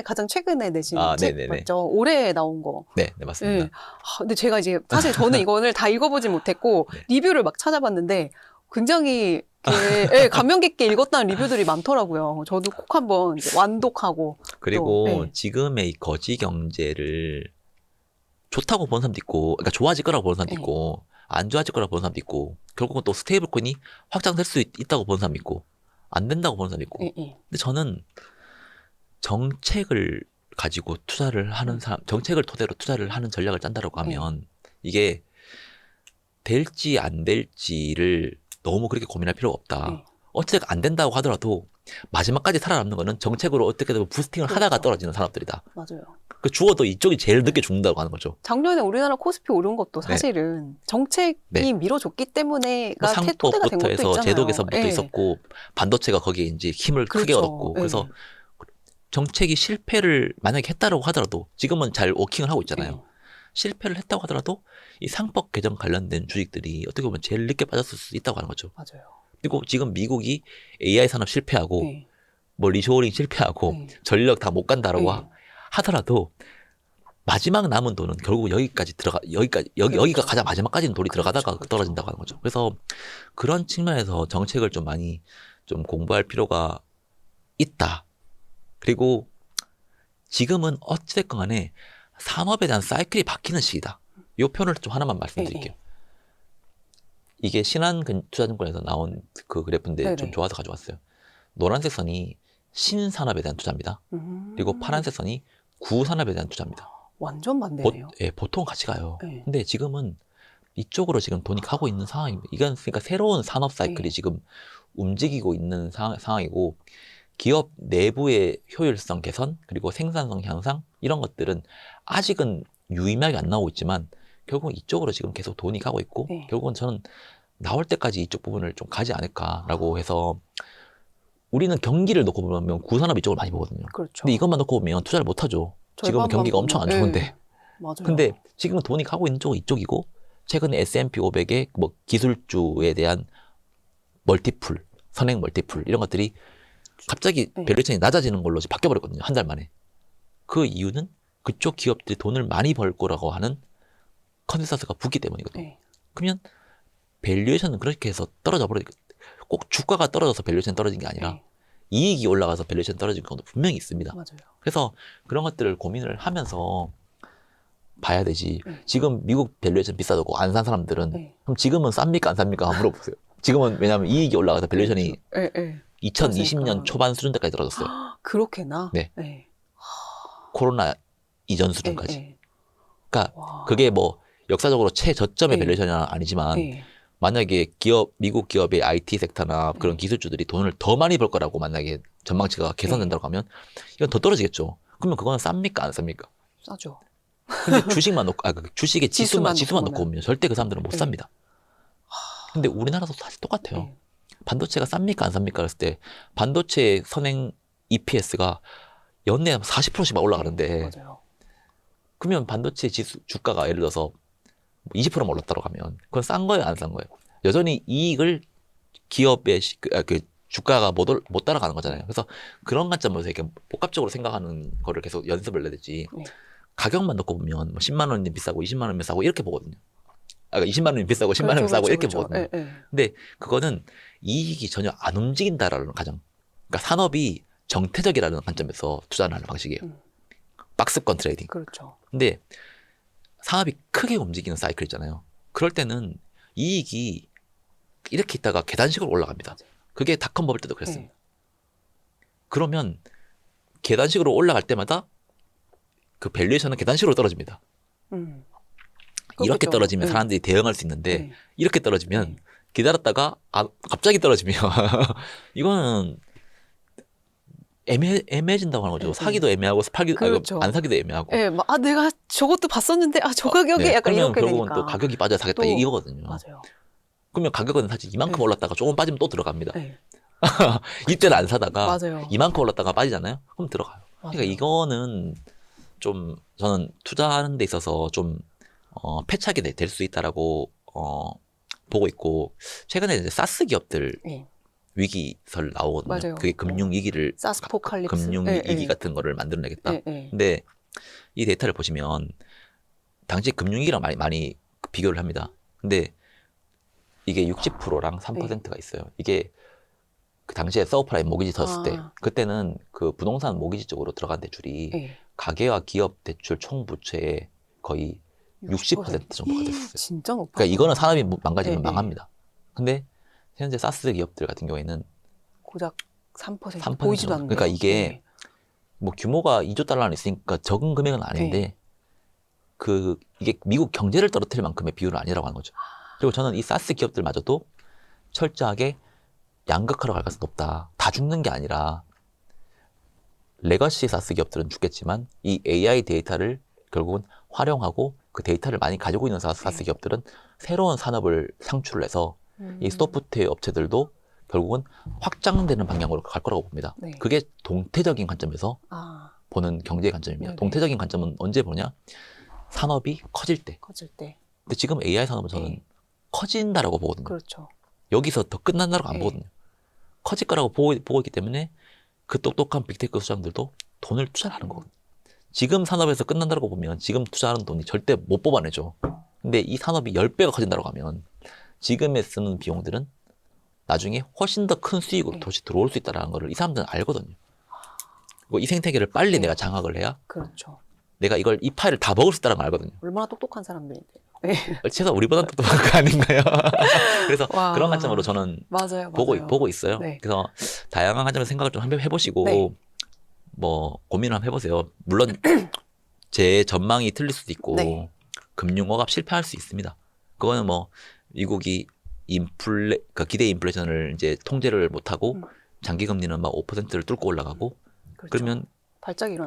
가장 최근에 내신 책 맞죠? 올해 나온 거. 네, 맞습니다. 네. 근데 제가 이제 사실 저는 이거를 다 읽어보진 못했고 리뷰를 막 찾아봤는데 굉장히 감명 깊게 읽었다는 리뷰들이 많더라고요. 저도 꼭 한번 이제 완독하고. 그리고 지금의 이 거지 경제를 좋다고 보는 사람도 있고, 그러니까 좋아질 거라고 보는 사람도 있고, 안 좋아질 거라고 보는 사람도 있고, 결국은 또 스테이블 코인이 확장될 수 있다고 보는 사람도 있고, 안 된다고 보는 사람도 있고. 근데 저는 정책을 가지고 투자를 하는 사람, 정책을 토대로 투자를 하는 전략을 짠다라고 하면 이게 될지 안 될지를 너무 그렇게 고민할 필요가 없다. 어쨌든 안 된다고 하더라도 마지막까지 살아남는 거는 정책으로 어떻게든 부스팅을 하다가 떨어지는 사람들이다. 맞아요. 그 죽어도 이쪽이 제일 늦게 죽는다고 하는 거죠. 작년에 우리나라 코스피 오른 것도 사실은 정책이 밀어줬기 때문에가 토대가 된 것도 있잖아요. 해서 제도 개선부터 있었고 반도체가 거기에 이제 힘을 크게 얻었고 그래서 정책이 실패를 만약에 했다라고 하더라도 지금은 잘 워킹을 하고 있잖아요. 실패를 했다고 하더라도 이 상법 개정 관련된 주식들이 어떻게 보면 제일 늦게 빠졌을 수 있다고 하는 거죠. 맞아요. 그리고 지금 미국이 AI 산업 실패하고 뭐 리쇼어링 실패하고 전력 다 못 간다라고 하더라도 마지막 남은 돈은 결국 여기가 가장 마지막까지는 돈이 들어가다가 떨어진다고 하는 거죠. 그래서 그런 측면에서 정책을 좀 많이 좀 공부할 필요가 있다. 그리고 지금은 어찌됐건 간에 산업에 대한 사이클이 바뀌는 시기다. 이 표현을 좀 하나만 말씀드릴게요. 이게 신한투자증권에서 나온 그 그래프인데 좀 좋아서 가져왔어요. 노란색 선이 신산업에 대한 투자입니다. 그리고 파란색 선이 구산업에 대한 투자입니다. 완전 반대네요. 보통 같이 가요. 근데 지금은 이쪽으로 지금 돈이 가고 있는 상황입니다. 이건 그러니까 새로운 산업 사이클이 네. 지금 움직이고 있는 상황이고 기업 내부의 효율성 개선 그리고 생산성 향상 이런 것들은 아직은 유의미하게 안 나오고 있지만 결국은 이쪽으로 지금 계속 돈이 가고 있고 네. 결국은 저는 나올 때까지 이쪽 부분을 좀 가지 않을까라고 해서 우리는 경기를 놓고 보면 구산업 이쪽을 많이 보거든요. 그렇죠. 근데 이것만 놓고 보면 투자를 못 하죠. 지금은 절반만 경기가 보면, 엄청 안 네. 좋은데. 맞아요. 근데 지금은 돈이 가고 있는 쪽은 이쪽이고 최근에 S&P 500의 뭐 기술주에 대한 멀티플, 선행 멀티플 이런 것들이 갑자기 네. 밸류에이션이 낮아지는 걸로 지금 바뀌어버렸거든요. 한 달 만에. 그 이유는 그쪽 기업들이 돈을 많이 벌 거라고 하는 컨센서스가 붙기 때문이거든요. 네. 그러면 밸류에이션은 그렇게 해서 떨어져 버리고 꼭 주가가 떨어져서 밸류에이션이 떨어진 게 아니라 네. 이익이 올라가서 밸류에이션이 떨어진 경우도 분명히 있습니다. 맞아요. 그래서 그런 것들을 고민을 하면서 봐야 되지. 네. 지금 미국 밸류에이션 비싸다고 안 산 사람들은 네. 그럼 지금은 쌉니까 안 쌉니까? 한번 물어보세요. 지금은 왜냐하면 이익이 올라가서 밸류에이션이 네. 네. 2020년 그러니까. 초반 수준대까지 떨어졌어요. 그렇게나? 네. 네. 코로나 이전 수준까지. 네. 그러니까 와. 그게 뭐 역사적으로 최저점의 네. 밸류에이션은 아니지만 네. 만약에 미국 기업의 IT 섹터나 그런 기술주들이 돈을 더 많이 벌 거라고 만약에 전망치가 개선된다고 하면 이건 더 떨어지겠죠. 그러면 그거는 쌉니까 안 쌉니까? 싸죠. 근데 주식만 놓고 그 주식의 지수만 지수만 놓고 놓고 보면 절대 그 사람들은 못 네. 삽니다. 근데 우리나라도 사실 똑같아요. 네. 반도체가 쌉니까 안 쌉니까 그랬을 때 반도체 선행 EPS가 연내 40%씩 막 올라가는데 맞아요. 그러면 반도체 지수 주가가 예를 들어서 20%만 올랐다고 하면 그건 싼 거예요 안 싼 거예요? 여전히 이익을 기업의 그 주가가 못 따라가는 거잖아요. 그래서 그런 관점에서 이렇게 복합적으로 생각하는 거를 계속 연습을 해야 되지. 네. 가격만 놓고 보면 뭐 10만 원이면 비싸고 20만 원이면 싸고 이렇게 보거든요. 아, 20만 원이면 비싸고 10만 원이면 싸고 이렇게 보거든요. 네, 네. 근데 그거는 이익이 전혀 안 움직인다라는 가정. 그러니까 산업이 정태적이라는 관점에서 투자를 하는 방식이에요. 박스권 트레이딩. 그렇죠. 근데 산업이 크게 움직이는 사이클 있잖아요. 그럴 때는 이익이 이렇게 있다가 계단식으로 올라갑니다. 그게 닷컴 버블 때도 그랬습니다. 네. 그러면 계단식으로 올라갈 때마다 그 밸류에이션은 계단식으로 떨어집니다. 이렇게 그렇겠죠. 떨어지면 네. 사람들이 대응할 수 있는데 네. 이렇게 떨어지면 네. 기다렸다가 갑자기 떨어지면 이거는 애매해진다고 하는 거죠. 네. 사기도 애매하고 그렇죠. 안 사기도 애매하고. 네, 내가 저것도 봤었는데 저 가격에 네, 약간 그러면 이렇게 결국은 되니까. 또 가격이 빠져 사겠다 또- 이거거든요. 맞아요. 그러면 가격은 사실 이만큼 네. 올랐다가 조금 빠지면 또 들어갑니다. 네. 이때는 안 사다가 맞아요. 이만큼 올랐다가 빠지잖아요. 그럼 들어가요. 맞아요. 그러니까 이거는 좀 저는 투자하는 데 있어서 좀 패착이 될 수 있다라고 보고 있고 최근에 이제 사스 기업들 네. 위기설 나오거든요. 맞아요. 그게 금융 위기를 사스포칼립스. 금융 네, 위기 네. 같은 거를 만들어내겠다. 네, 네. 근데 이 데이터를 보시면 당시 금융위기랑 많이 비교를 합니다. 근데 이게 60%랑 3%가 있어요. 이게 그 당시에 서브프라임 모기지 졌을 때 그때는 그 부동산 모기지 쪽으로 들어간 대출이 네. 가계와 기업 대출 총 부채의 거의 60% 정도가 됐어요. 진짜 높아. 그러니까 이거는 산업이 망가지면 네, 네. 망합니다. 근데 현재 사스 기업들 같은 경우에는 고작 3%. 3% 보이지도 정도. 않는데. 그러니까 이게 뭐 규모가 2조 달러는 있으니까 적은 금액은 아닌데 네. 이게 미국 경제를 떨어뜨릴 만큼의 비율은 아니라고 하는 거죠. 그리고 저는 이 사스 기업들마저도 철저하게 양극화로 갈 가능성이 높다. 다 죽는 게 아니라 레거시 사스 기업들은 죽겠지만 이 AI 데이터를 결국은 활용하고 그 데이터를 많이 가지고 있는 사스 기업들은 새로운 산업을 창출을 해서 이 소프트웨어 업체들도 결국은 확장되는 방향으로 갈 거라고 봅니다. 네. 그게 동태적인 관점에서 아, 보는 경제의 관점입니다. 네네. 동태적인 관점은 언제 보냐? 산업이 커질 때. 커질 때. 근데 지금 AI 산업은 저는 네. 커진다라고 보거든요. 그렇죠. 여기서 더 끝난다라고 안 네. 보거든요. 커질 거라고 보고 있기 때문에 그 똑똑한 빅테크 수장들도 돈을 투자를 하는 거거든요. 지금 산업에서 끝난다고 보면 지금 투자하는 돈이 절대 못 뽑아내죠. 근데 이 산업이 10배가 커진다고 하면 지금에 쓰는 비용들은 나중에 훨씬 더 큰 수익으로 네. 다시 들어올 수 있다는 거를 이 사람들은 알거든요. 그리고 이 생태계를 빨리 네. 내가 장악을 해야 그렇죠. 내가 이 파일을 다 먹을 수 있다는 걸 알거든요. 얼마나 똑똑한 사람들인데. 네. 제가 우리보다 똑똑한 거 아닌가요? 그래서 와. 그런 관점으로 저는 맞아요. 보고 있어요. 네. 그래서 다양한 관점에서 생각을 좀 한번 해보시고 네. 뭐 고민을 한번 해보세요. 물론 제 전망이 틀릴 수도 있고 네. 금융어가 실패할 수 있습니다. 그거는 뭐 미국이 그 기대 인플레이션을 이제 통제를 못하고 장기 금리는 막 5%를 뚫고 올라가고 그렇죠. 그러면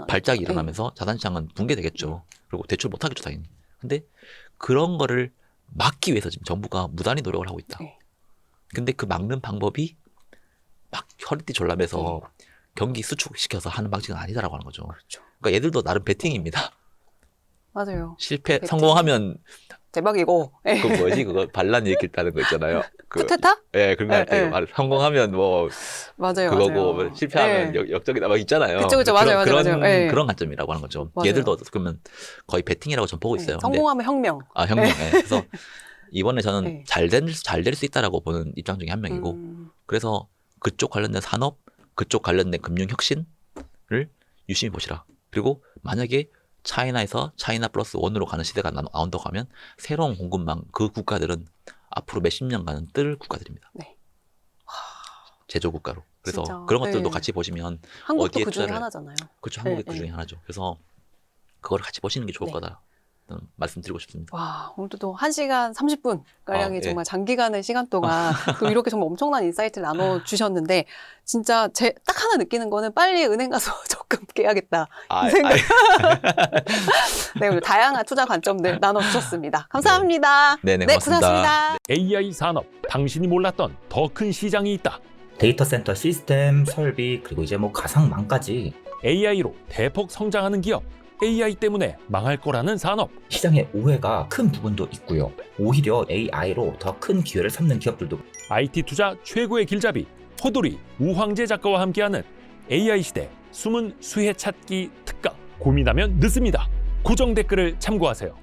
발작이 일어나면서 자산시장은 붕괴되겠죠. 그리고 대출 못하겠죠 당연히. 근데 그런 거를 막기 위해서 지금 정부가 무단히 노력을 하고 있다. 네. 근데 그 막는 방법이 막 허리띠 졸라매서 경기 수축시켜서 하는 방식은 아니다라고 하는 거죠. 그렇죠. 그러니까 얘들도 나름 베팅입니다. 맞아요. 실패 성공하면 대박이고. 예. 그 뭐지 그거 반란 일으켰다는 거 있잖아요. 쿠데타? 예, 그런 거 같아요. 성공하면 뭐 맞아요. 그거고 맞아요. 실패하면 예. 역적이다 막 있잖아요. 그쵸, 맞아요. 그런 관점이라고 하는 거죠. 맞아요. 얘들도 그러면 거의 베팅이라고 저는 보고 있어요. 근데 성공하면 혁명. 혁명. 예. 그래서 이번에 저는 네. 잘 될 수 있다라고 보는 입장 중에 한 명이고 그래서 그쪽 관련된 산업, 그쪽 관련된 금융 혁신을 유심히 보시라. 그리고 만약에 차이나에서 차이나 플러스 원으로 가는 시대가 나온다고 하면 새로운 공급망 그 국가들은 앞으로 몇십 년간은 뜰 국가들입니다. 네. 제조 국가로. 그래서 진짜, 그런 것들도 네. 같이 보시면 한국도 어디에 그 중에 투자를- 하나잖아요. 그렇죠. 네, 한국이 그 네. 중에 하나죠. 그래서 그걸 같이 보시는 게 좋을 네. 거다. 저는 말씀드리고 싶습니다. 와, 오늘도 또 1시간 30분 가량의 예. 정말 장기간의 시간 동안 또 이렇게 정말 엄청난 인사이트를 나눠주셨는데 진짜 딱 하나 느끼는 거는 빨리 은행 가서 적금 깨야겠다. 이 생각. 네, 오늘 다양한 투자 관점들 나눠주셨습니다. 감사합니다. 네네, 고맙습니다. 고생하셨습니다. AI 산업, 당신이 몰랐던 더 큰 시장이 있다. 데이터 센터 시스템, 설비, 그리고 이제 뭐 가상망까지 AI로 대폭 성장하는 기업, AI 때문에 망할 거라는 산업. 시장의 오해가 큰 부분도 있고요. 오히려 AI로 더 큰 기회를 삼는 기업들도 IT 투자 최고의 길잡이 호돌이 우황재 작가와 함께하는 AI 시대 숨은 수혜 찾기 특강. 고민하면 늦습니다. 고정 댓글을 참고하세요.